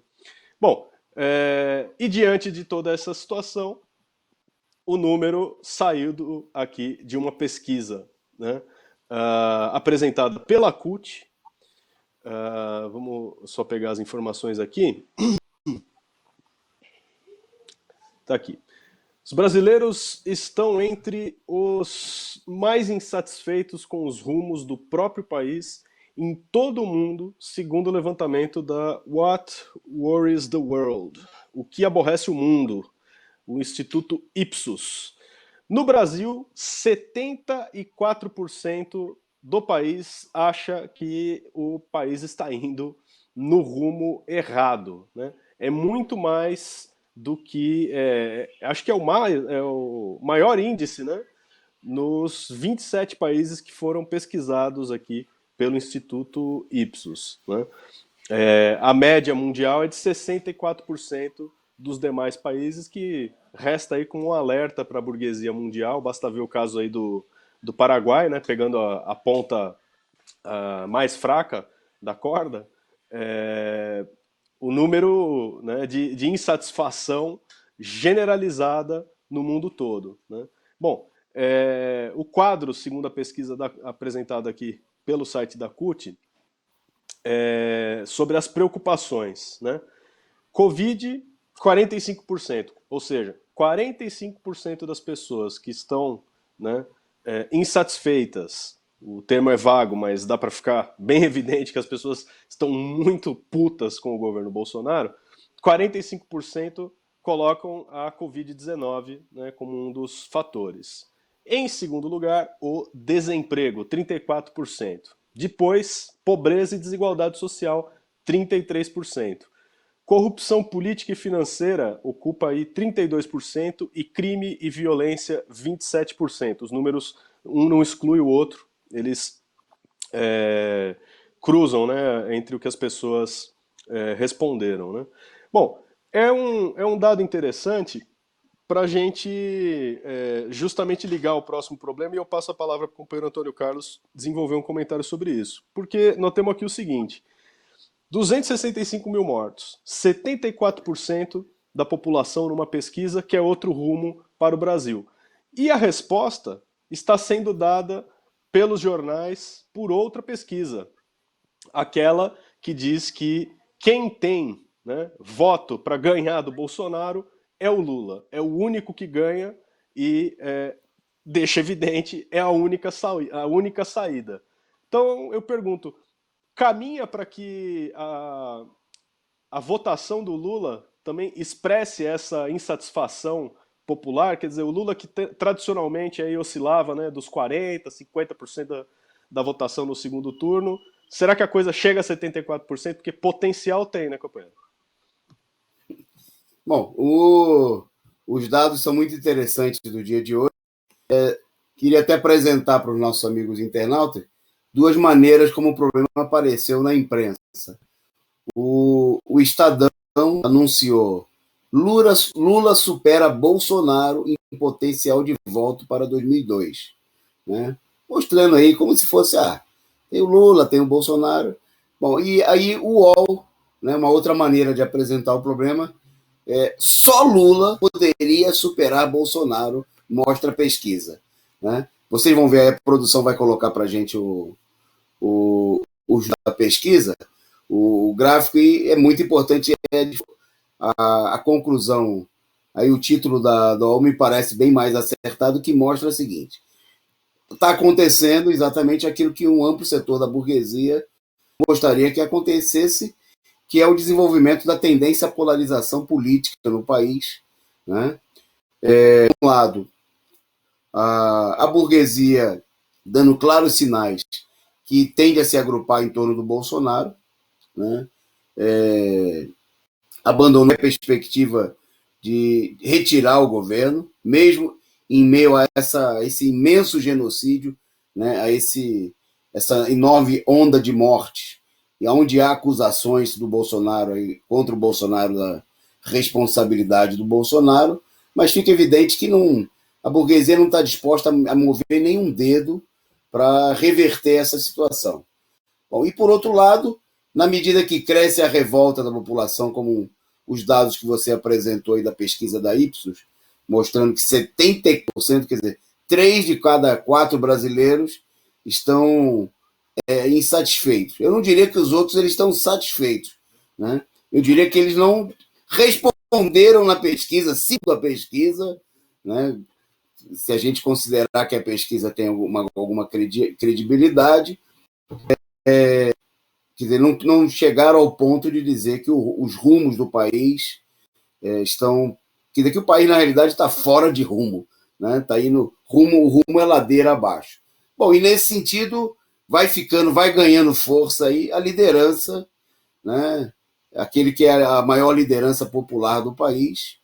Bom, e diante de toda essa situação, o número saiu aqui de uma pesquisa, né, apresentada pela CUT. Vamos só pegar as informações aqui. Está aqui. Os brasileiros estão entre os mais insatisfeitos com os rumos do próprio país em todo o mundo, segundo o levantamento da What Worries the World? O que aborrece o mundo? O Instituto Ipsos. No Brasil, 74% do país acha que o país está indo no rumo errado, né? É muito mais do que... acho que é o maior índice, né, nos 27 países que foram pesquisados aqui pelo Instituto Ipsos, né? A média mundial é de 64% dos demais países, que resta aí com um alerta para a burguesia mundial. Basta ver o caso aí do Paraguai, né, pegando a ponta mais fraca da corda, o número, né, de insatisfação generalizada no mundo todo, né? Bom, o quadro, segundo a pesquisa apresentada aqui pelo site da CUT, sobre as preocupações, né? Covid, 45%, ou seja, 45% das pessoas que estão, né, insatisfeitas, o termo é vago, mas dá para ficar bem evidente que as pessoas estão muito putas com o governo Bolsonaro. 45% colocam a Covid-19, né, como um dos fatores. Em segundo lugar, o desemprego, 34%. Depois, pobreza e desigualdade social, 33%. Corrupção política e financeira ocupa aí 32% e crime e violência 27%. Os números, um não exclui o outro, eles cruzam, né, entre o que as pessoas responderam. Né? Bom, é um dado interessante para a gente justamente ligar o próximo problema, e eu passo a palavra para o companheiro Antônio Carlos desenvolver um comentário sobre isso. Porque nós temos aqui o seguinte: 265 mil mortos, 74% da população numa pesquisa que é outro rumo para o Brasil. E a resposta está sendo dada pelos jornais por outra pesquisa, aquela que diz que quem tem, né, voto para ganhar do Bolsonaro é o Lula, é o único que ganha e deixa evidente, é a única saída. Então eu pergunto, caminha para que a votação do Lula também expresse essa insatisfação popular? Quer dizer, o Lula que tradicionalmente aí oscilava, né, dos 40%, 50% da votação no segundo turno, será que a coisa chega a 74%? Porque potencial tem, né, companheiro? Bom, os dados são muito interessantes do dia de hoje. Queria até apresentar para os nossos amigos internautas duas maneiras como o problema apareceu na imprensa. O Estadão anunciou: Lula supera Bolsonaro em potencial de voto para 2002. Né? Mostrando aí como se fosse, tem o Lula, tem o Bolsonaro. Bom, e aí o UOL, né, uma outra maneira de apresentar o problema, só Lula poderia superar Bolsonaro, mostra a pesquisa. Né? Vocês vão ver, a produção vai colocar para a gente da pesquisa, o gráfico, e é muito importante a conclusão. Aí o título da UOL me parece bem mais acertado, que mostra o seguinte: está acontecendo exatamente aquilo que um amplo setor da burguesia gostaria que acontecesse, que é o desenvolvimento da tendência à polarização política no país. Né? De um lado, a burguesia dando claros sinais que tende a se agrupar em torno do Bolsonaro, né? Abandonando a perspectiva de retirar o governo, mesmo em meio a esse imenso genocídio, né? A essa enorme onda de morte, e onde há acusações do Bolsonaro contra o Bolsonaro, da responsabilidade do Bolsonaro, mas fica evidente que a burguesia não está disposta a mover nenhum dedo para reverter essa situação. Bom, e por outro lado, na medida que cresce a revolta da população, como os dados que você apresentou aí da pesquisa da Ipsos, mostrando que 70%, quer dizer, 3 de cada 4 brasileiros estão insatisfeitos. Eu não diria que os outros eles estão satisfeitos. Né? Eu diria que eles não responderam na pesquisa, segundo a pesquisa, né? Se a gente considerar que a pesquisa tem alguma credibilidade, quer dizer, não chegaram ao ponto de dizer que os rumos do país estão... Quer dizer, que o país, na realidade, está fora de rumo. Né? Está indo o rumo é ladeira abaixo. Bom, e nesse sentido, vai ganhando força aí a liderança, né? Aquele que é a maior liderança popular do país,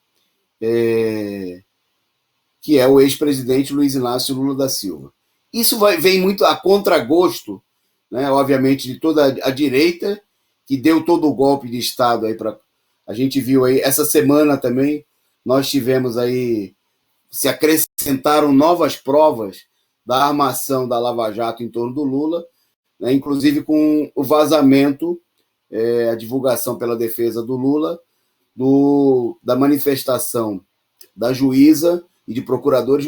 que é o ex-presidente Luiz Inácio Lula da Silva. Isso vem muito a contragosto, né, obviamente, de toda a direita, que deu todo o golpe de Estado aí para... A gente viu aí, essa semana também, nós tivemos aí, se acrescentaram novas provas da armação da Lava Jato em torno do Lula, né, inclusive com o vazamento, a divulgação pela defesa do Lula, da manifestação da juíza e de procuradores,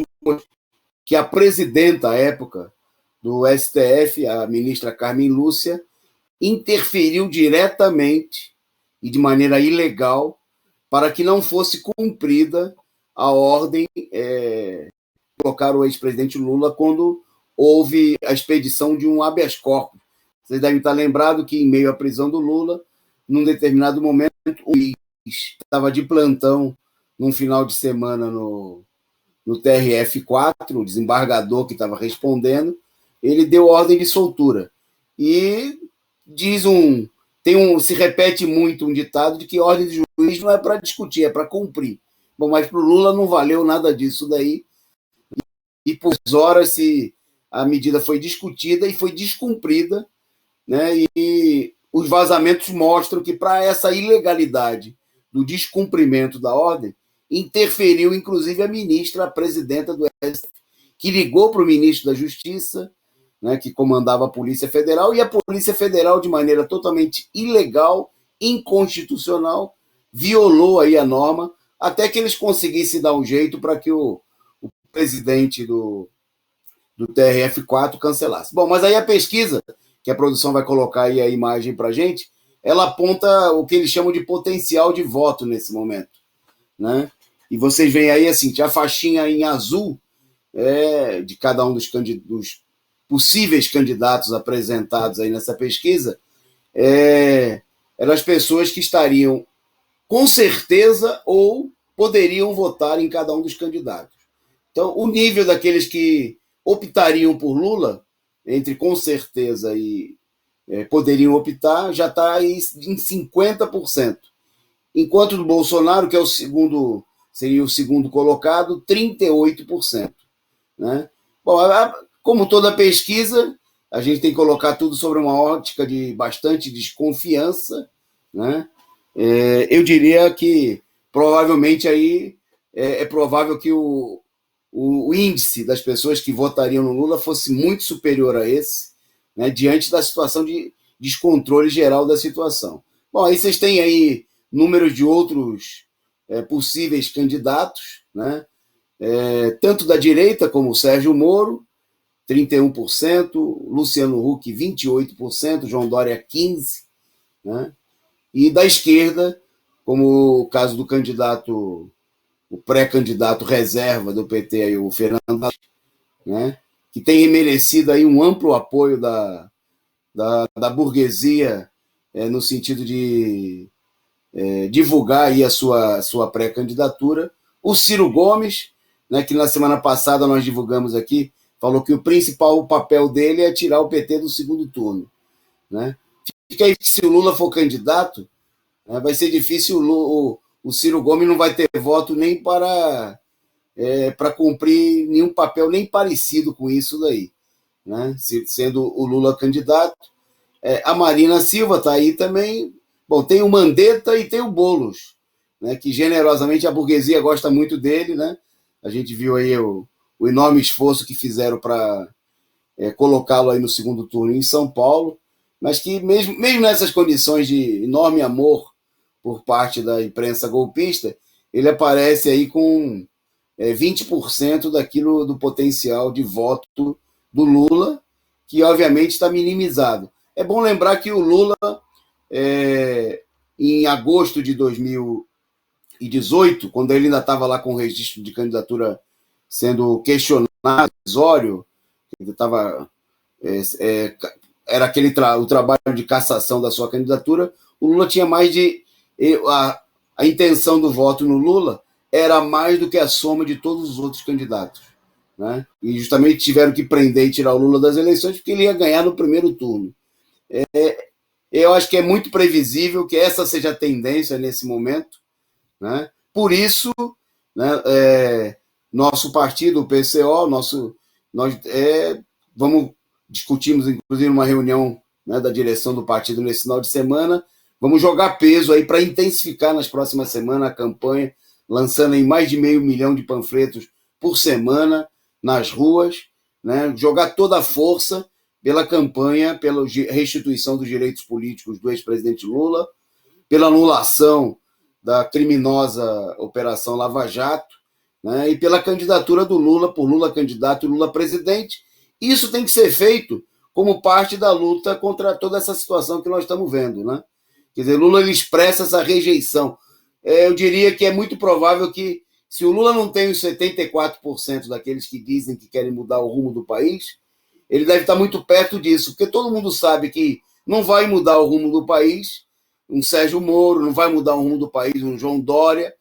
que a presidenta à época do STF, a ministra Carmen Lúcia, interferiu diretamente e de maneira ilegal para que não fosse cumprida a ordem de colocar o ex-presidente Lula quando houve a expedição de um habeas corpus. Vocês devem estar lembrados que, em meio à prisão do Lula, num determinado momento, o juiz estava de plantão num final de semana no TRF4, o desembargador que estava respondendo, ele deu ordem de soltura. E se repete muito um ditado de que ordem de juiz não é para discutir, é para cumprir. Bom, mas para o Lula não valeu nada disso daí. E por horas a medida foi discutida e foi descumprida, né? E os vazamentos mostram que para essa ilegalidade do descumprimento da ordem, interferiu, inclusive, a ministra, a presidenta do STF, que ligou para o ministro da Justiça, né, que comandava a Polícia Federal, e a Polícia Federal, de maneira totalmente ilegal, inconstitucional, violou aí a norma, até que eles conseguissem dar um jeito para que o presidente do TRF4 cancelasse. Bom, mas aí a pesquisa, que a produção vai colocar aí a imagem para a gente, ela aponta o que eles chamam de potencial de voto nesse momento, né? E vocês veem aí, assim, tinha a faixinha em azul de cada um dos possíveis candidatos apresentados aí nessa pesquisa, eram as pessoas que estariam com certeza ou poderiam votar em cada um dos candidatos. Então, o nível daqueles que optariam por Lula, entre com certeza e poderiam optar, já está aí em 50%. Enquanto do Bolsonaro, que é seria o segundo colocado, 38%. Né? Bom, como toda pesquisa, a gente tem que colocar tudo sobre uma ótica de bastante desconfiança, né? Eu diria que provavelmente aí é provável que o índice das pessoas que votariam no Lula fosse muito superior a esse, né, diante da situação de descontrole geral da situação. Bom, aí vocês têm aí números de outros possíveis candidatos, né? Tanto da direita como o Sérgio Moro, 31%, Luciano Huck, 28%, João Dória, 15%, né? E da esquerda, como o caso do candidato, o pré-candidato reserva do PT, aí, o Fernando, né? Que tem merecido aí um amplo apoio da burguesia, no sentido de divulgar aí a sua pré-candidatura. O Ciro Gomes, né, que na semana passada nós divulgamos aqui, falou que o principal papel dele é tirar o PT do segundo turno. Né? Fica aí que se o Lula for candidato, vai ser difícil, o Ciro Gomes não vai ter voto nem para cumprir nenhum papel nem parecido com isso daí, né? Sendo o Lula candidato. A Marina Silva está aí também. Bom, tem o Mandetta e tem o Boulos, né, que generosamente a burguesia gosta muito dele, né? A gente viu aí o enorme esforço que fizeram para colocá-lo aí no segundo turno em São Paulo, mas que mesmo nessas condições de enorme amor por parte da imprensa golpista, ele aparece aí com 20% do potencial de voto do Lula, que obviamente está minimizado. É bom lembrar que o Lula, em agosto de 2018, quando ele ainda estava lá com o registro de candidatura sendo questionado, ele estava, era o trabalho de cassação da sua candidatura, o Lula tinha mais de... A intenção do voto no Lula era mais do que a soma de todos os outros candidatos. Né? E justamente tiveram que prender e tirar o Lula das eleições porque ele ia ganhar no primeiro turno. Eu acho que é muito previsível que essa seja a tendência nesse momento. Né? Por isso, né, nosso partido, o PCO, nós discutimos, inclusive, numa reunião, né, da direção do partido nesse final de semana, vamos jogar peso aí para intensificar nas próximas semanas a campanha, lançando aí mais de 500 mil de panfletos por semana nas ruas, né, jogar toda a força pela campanha, pela restituição dos direitos políticos do ex-presidente Lula, pela anulação da criminosa Operação Lava Jato, né, e pela candidatura do Lula, por Lula candidato e Lula presidente. Isso tem que ser feito como parte da luta contra toda essa situação que nós estamos vendo. Né? Quer dizer, Lula ele expressa essa rejeição. Eu diria que é muito provável que, se o Lula não tem os 74% daqueles que dizem que querem mudar o rumo do país, ele deve estar muito perto disso, porque todo mundo sabe que não vai mudar o rumo do país um Sérgio Moro, não vai mudar o rumo do país, um João Dória,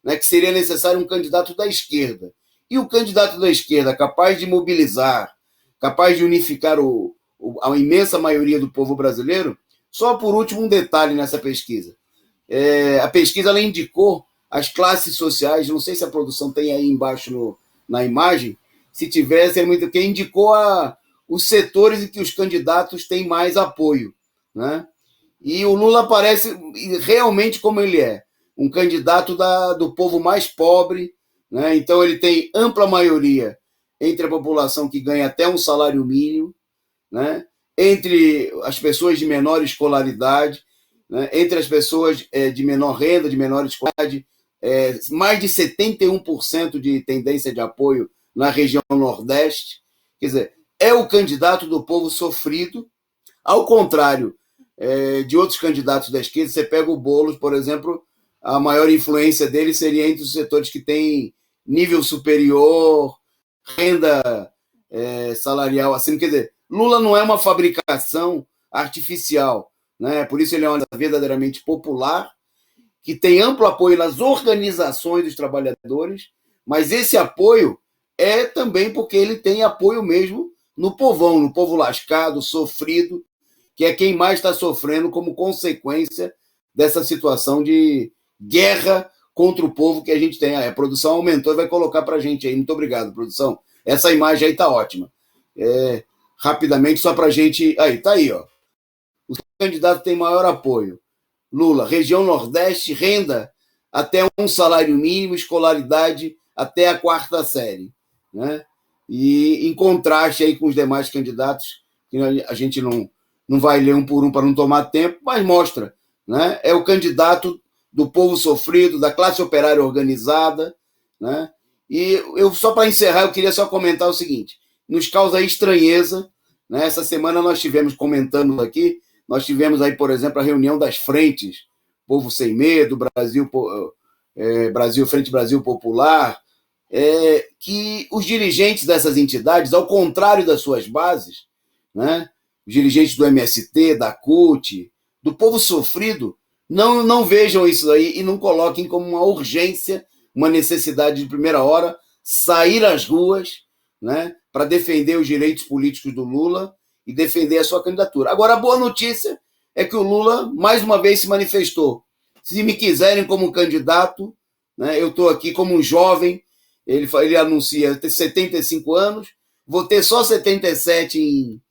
né, que seria necessário um candidato da esquerda. E o candidato da esquerda capaz de mobilizar, capaz de unificar a imensa maioria do povo brasileiro. Só por último um detalhe nessa pesquisa. A pesquisa ela indicou as classes sociais, não sei se a produção tem aí embaixo na imagem, se tivesse, é muito que indicou os setores em que os candidatos têm mais apoio, né? E o Lula aparece realmente como ele é, um candidato do povo mais pobre, né? Então ele tem ampla maioria entre a população que ganha até um salário mínimo, né? Entre as pessoas de menor escolaridade, né? Entre as pessoas de menor renda, de menor escolaridade, mais de 71% de tendência de apoio na região Nordeste. Quer dizer, é o candidato do povo sofrido, ao contrário de outros candidatos da esquerda. Você pega o Boulos, por exemplo, a maior influência dele seria entre os setores que têm nível superior, renda salarial acima. Quer dizer, Lula não é uma fabricação artificial, né? Por isso ele é uma verdadeiramente popular, que tem amplo apoio nas organizações dos trabalhadores, mas esse apoio é também porque ele tem apoio mesmo no povão, no povo lascado, sofrido, que é quem mais está sofrendo como consequência dessa situação de guerra contra o povo que a gente tem. A produção aumentou e vai colocar para a gente aí. Muito obrigado, produção. Essa imagem aí está ótima. Rapidamente, só para a gente... Aí, está aí, ó. O candidato tem maior apoio. Lula, região Nordeste, renda até um salário mínimo, escolaridade até a 4ª série, né? E em contraste aí com os demais candidatos, que a gente não vai ler um por um para não tomar tempo, mas mostra, né? É o candidato do povo sofrido, da classe operária organizada, né? E só para encerrar, eu queria só comentar o seguinte: nos causa estranheza, né? Essa semana nós tivemos, comentando aqui, nós tivemos aí, por exemplo, a reunião das frentes, Povo Sem Medo, Frente Brasil Popular, que os dirigentes dessas entidades, ao contrário das suas bases, né, os dirigentes do MST, da CUT, do povo sofrido, não vejam isso aí e não coloquem como uma urgência, uma necessidade de primeira hora, sair às ruas, né, para defender os direitos políticos do Lula e defender a sua candidatura. Agora, a boa notícia é que o Lula, mais uma vez, se manifestou. Se me quiserem como candidato, né, eu estou aqui como um jovem, ele anuncia ter 75 anos, vou ter só 77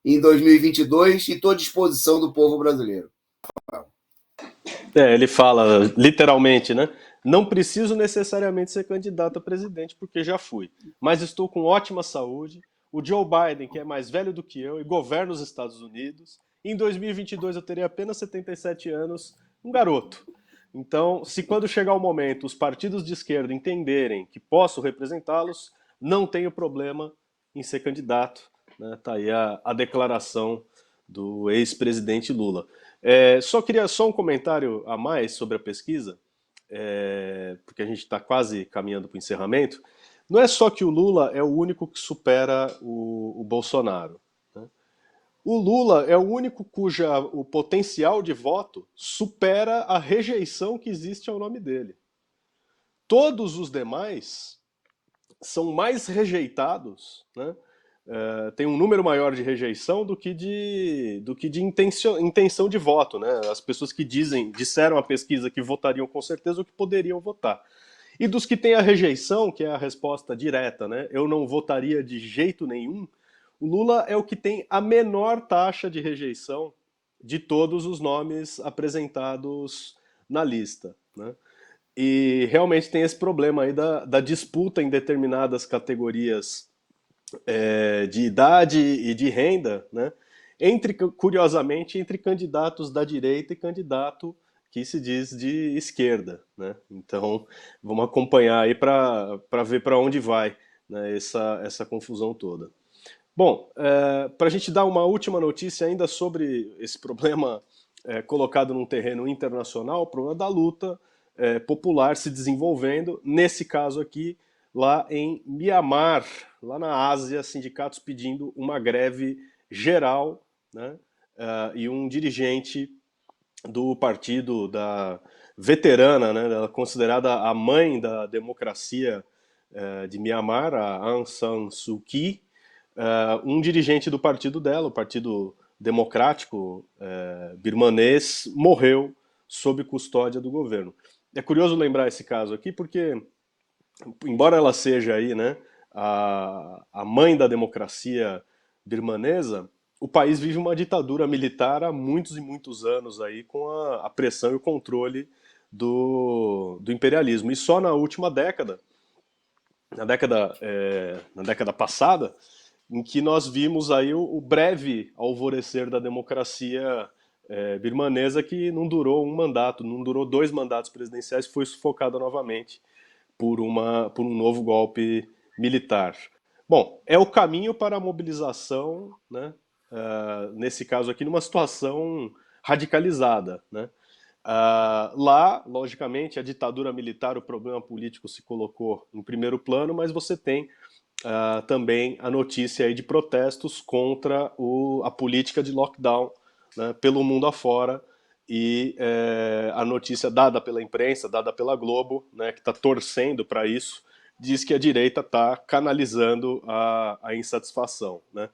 em 2022 e estou à disposição do povo brasileiro. Ele fala literalmente, né? Não preciso necessariamente ser candidato a presidente, porque já fui. Mas estou com ótima saúde. O Joe Biden, que é mais velho do que eu e governa os Estados Unidos, em 2022 eu terei apenas 77 anos, um garoto. Então, se quando chegar o momento os partidos de esquerda entenderem que posso representá-los, não tenho problema em ser candidato. Né? Tá aí a declaração do ex-presidente Lula. Só um comentário a mais sobre a pesquisa, porque a gente está quase caminhando para o encerramento. Não é só que o Lula é o único que supera o Bolsonaro. Né? O Lula é o único o potencial de voto supera a rejeição que existe ao nome dele. Todos os demais são mais rejeitados, né? Tem um número maior de rejeição do que de intenção de voto, né? As pessoas que disseram à pesquisa que votariam com certeza ou que poderiam votar. E dos que têm a rejeição, que é a resposta direta, né? Eu não votaria de jeito nenhum. O Lula é o que tem a menor taxa de rejeição de todos os nomes apresentados na lista, né? E realmente tem esse problema aí da disputa em determinadas categorias de idade e de renda, né? Curiosamente, entre candidatos da direita e candidato que se diz de esquerda, né? Então, vamos acompanhar aí para ver para onde vai, né, essa confusão toda. Bom, para a gente dar uma última notícia ainda sobre esse problema colocado num terreno internacional, o problema da luta popular se desenvolvendo, nesse caso aqui, lá em Mianmar, lá na Ásia, sindicatos pedindo uma greve geral, né, e um dirigente do partido da veterana, né, ela é considerada a mãe da democracia de Myanmar, a Aung San Suu Kyi, um dirigente do partido dela, o Partido Democrático birmanês, morreu sob custódia do governo. É curioso lembrar esse caso aqui porque, embora ela seja aí, né, a mãe da democracia birmanesa, o país vive uma ditadura militar há muitos e muitos anos aí, com a pressão e o controle do imperialismo. E só na última década, na década passada, em que nós vimos aí o breve alvorecer da democracia birmanesa, que não durou um mandato, não durou 2 mandatos presidenciais, foi sufocada novamente por um novo golpe militar. Bom, é o caminho para a mobilização, né, nesse caso aqui, numa situação radicalizada, né? Lá, logicamente, a ditadura militar, o problema político se colocou em primeiro plano, mas você tem também a notícia aí de protestos contra a política de lockdown, né, pelo mundo afora, e a notícia dada pela imprensa, dada pela Globo, né, que está torcendo para isso, diz que a direita está canalizando a insatisfação, né?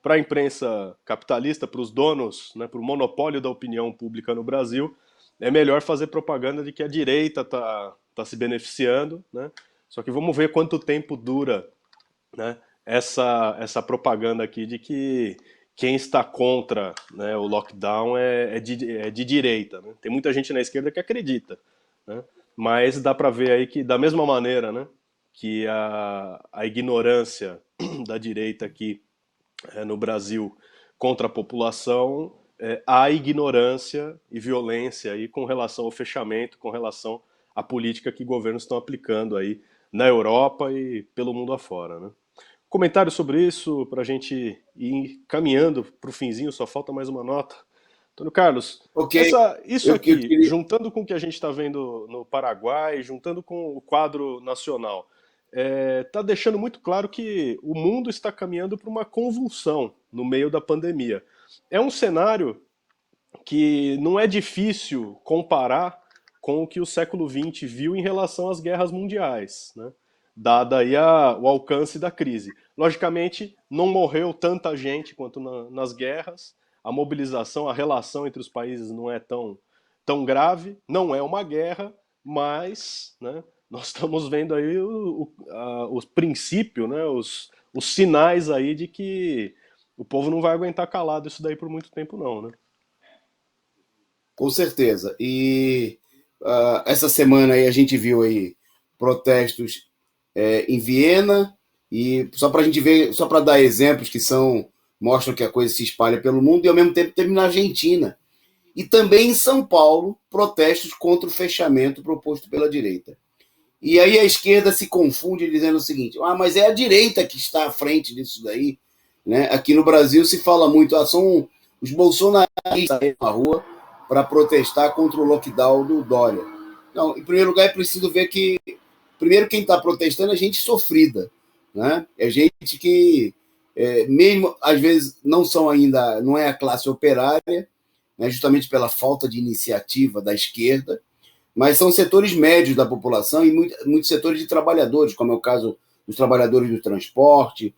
Para a imprensa capitalista, para os donos, né, para o monopólio da opinião pública no Brasil, é melhor fazer propaganda de que a direita tá se beneficiando, né? Só que vamos ver quanto tempo dura, né, essa propaganda aqui de que quem está contra, né, o lockdown é de direita, né? Tem muita gente na esquerda que acredita, né? Mas dá para ver aí que, da mesma maneira, né, que a ignorância da direita aqui no Brasil contra a população, há ignorância e violência aí com relação ao fechamento, com relação à política que governos estão aplicando aí na Europa e pelo mundo afora, né? Comentário sobre isso para a gente ir caminhando para o finzinho, só falta mais uma nota. Antônio Carlos, Ok. isso aqui, Eu queria... juntando com o que a gente está vendo no Paraguai, juntando com o quadro nacional, está deixando muito claro que o mundo está caminhando para uma convulsão no meio da pandemia. É um cenário que não é difícil comparar com o que o século XX viu em relação às guerras mundiais, né? Dada aí o alcance da crise. Logicamente, não morreu tanta gente quanto nas guerras, a mobilização, a relação entre os países não é tão grave, não é uma guerra, mas, né, nós estamos vendo aí os princípios, né, os sinais aí de que o povo não vai aguentar calado isso daí por muito tempo não, né? Com certeza. E essa semana aí a gente viu aí protestos em Viena, e só para a gente ver, só para dar exemplos que mostram que a coisa se espalha pelo mundo, e ao mesmo tempo teve na Argentina. E também em São Paulo, protestos contra o fechamento proposto pela direita. E aí a esquerda se confunde dizendo o seguinte: mas é a direita que está à frente disso daí, né? Aqui no Brasil se fala muito, são os bolsonaristas na rua para protestar contra o lockdown do Dória. Não, em primeiro lugar é preciso ver que, primeiro, quem está protestando é gente sofrida, né? É gente que, mesmo às vezes, não é a classe operária, né, justamente pela falta de iniciativa da esquerda, mas são setores médios da população e muitos setores de trabalhadores, como é o caso dos trabalhadores do transporte,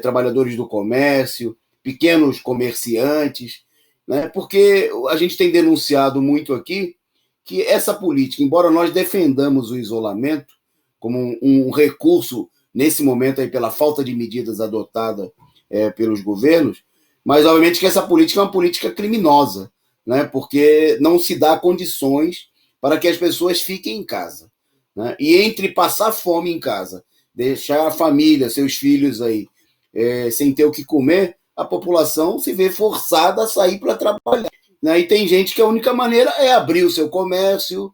trabalhadores do comércio, pequenos comerciantes, né? Porque a gente tem denunciado muito aqui que essa política, embora nós defendamos o isolamento como um recurso nesse momento aí pela falta de medidas adotadas pelos governos, mas obviamente que essa política é uma política criminosa, né? Porque não se dá condições para que as pessoas fiquem em casa, né? E entre passar fome em casa, deixar a família, seus filhos aí sem ter o que comer, a população se vê forçada a sair para trabalhar, né? E tem gente que a única maneira é abrir o seu comércio,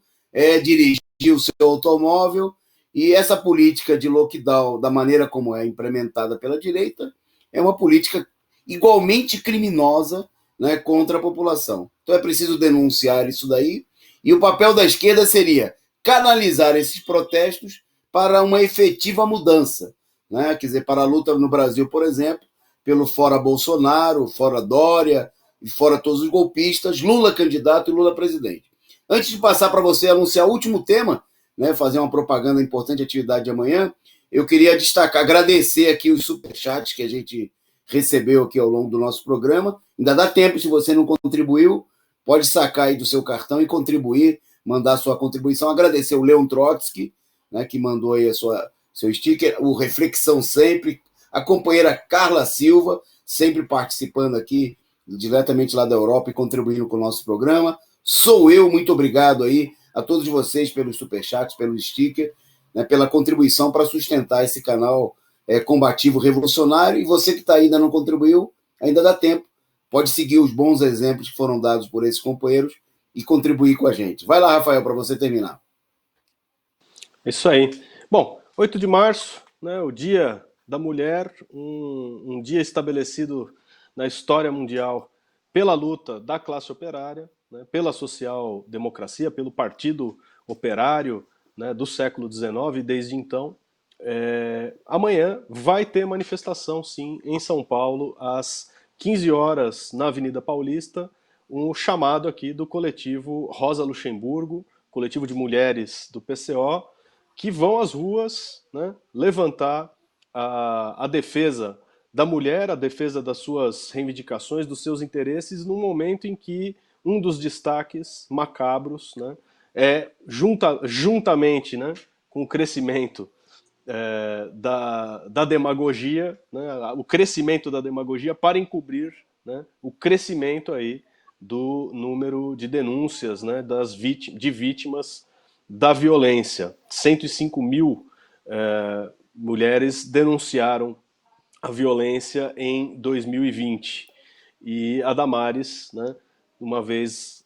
dirigir o seu automóvel, e essa política de lockdown, da maneira como é implementada pela direita, é uma política igualmente criminosa, né, contra a população. Então é preciso denunciar isso daí, e o papel da esquerda seria canalizar esses protestos para uma efetiva mudança, né? Quer dizer, para a luta no Brasil, por exemplo, pelo fora Bolsonaro, fora Dória, e fora todos os golpistas, Lula candidato e Lula presidente. Antes de passar para você anunciar o último tema, né, fazer uma propaganda importante atividade de amanhã, eu queria destacar, agradecer aqui os superchats que a gente recebeu aqui ao longo do nosso programa. Ainda dá tempo, se você não contribuiu, pode sacar aí do seu cartão e contribuir, mandar a sua contribuição. Agradecer o Leon Trotsky, né, que mandou aí seu sticker, o Reflexão Sempre, a companheira Carla Silva, sempre participando aqui, diretamente lá da Europa e contribuindo com o nosso programa. Sou eu, muito obrigado aí a todos vocês pelos superchats, pelos stickers, né, pela contribuição para sustentar esse canal combativo revolucionário. E você que está ainda não contribuiu, ainda dá tempo, pode seguir os bons exemplos que foram dados por esses companheiros e contribuir com a gente. Vai lá, Rafael, para você terminar. Isso aí. Bom, 8 de março, né, o Dia da Mulher, um dia estabelecido na história mundial pela luta da classe operária, né, pela social-democracia, pelo Partido Operário, né, do século XIX, e desde então. Amanhã vai ter manifestação, sim, em São Paulo, às 15 horas, na Avenida Paulista, um chamado aqui do coletivo Rosa Luxemburgo, coletivo de mulheres do PCO, que vão às ruas, né, levantar a defesa da mulher, a defesa das suas reivindicações, dos seus interesses, num momento em que um dos destaques macabros, né, juntamente, né, com o crescimento da demagogia, né, o crescimento da demagogia para encobrir, né, o crescimento aí do número de denúncias, né, de vítimas da violência. 105 mil mulheres denunciaram a violência em 2020. E a Damares, né, uma vez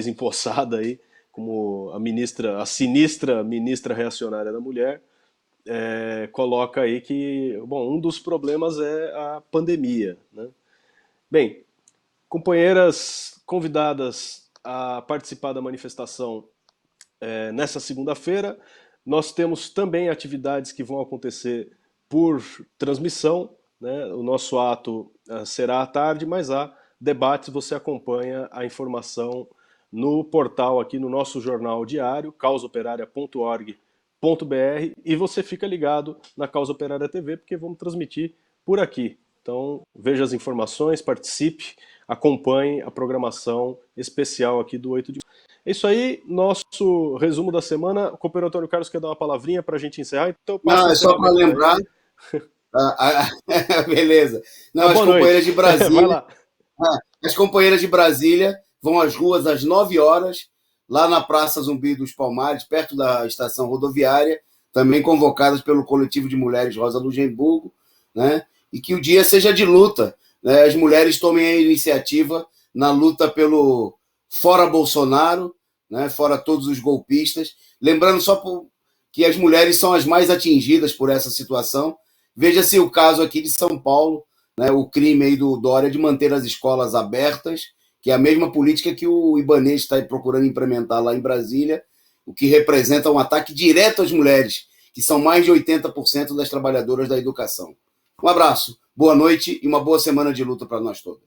empossada aí como a sinistra ministra reacionária da mulher, coloca aí que, bom, um dos problemas é a pandemia, né? Bem, companheiras convidadas a participar da manifestação nessa segunda-feira. Nós temos também atividades que vão acontecer por transmissão, né? O nosso ato será à tarde, mas há debates, você acompanha a informação no portal aqui, no nosso jornal diário, causaoperaria.org.br, e você fica ligado na Causa Operária TV, porque vamos transmitir por aqui. Então, veja as informações, participe, acompanhe a programação especial aqui do 8 de março. É isso aí, nosso resumo da semana. O companheiro Antônio Carlos quer dar uma palavrinha para a gente encerrar? Então, não, é só para lembrar. Beleza. Não, as companheiras de Brasília. Vai lá. As companheiras de Brasília vão às ruas às 9 horas, lá na Praça Zumbi dos Palmares, perto da estação rodoviária, também convocadas pelo coletivo de mulheres Rosa Luxemburgo, né? E que o dia seja de luta, né? As mulheres tomem a iniciativa na luta pelo fora Bolsonaro, né? Fora todos os golpistas. Lembrando que as mulheres são as mais atingidas por essa situação. Veja-se o caso aqui de São Paulo, né? O crime aí do Dória de manter as escolas abertas, que é a mesma política que o Ibanez está procurando implementar lá em Brasília, o que representa um ataque direto às mulheres, que são mais de 80% das trabalhadoras da educação. Um abraço, boa noite e uma boa semana de luta para nós todos.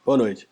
Boa noite.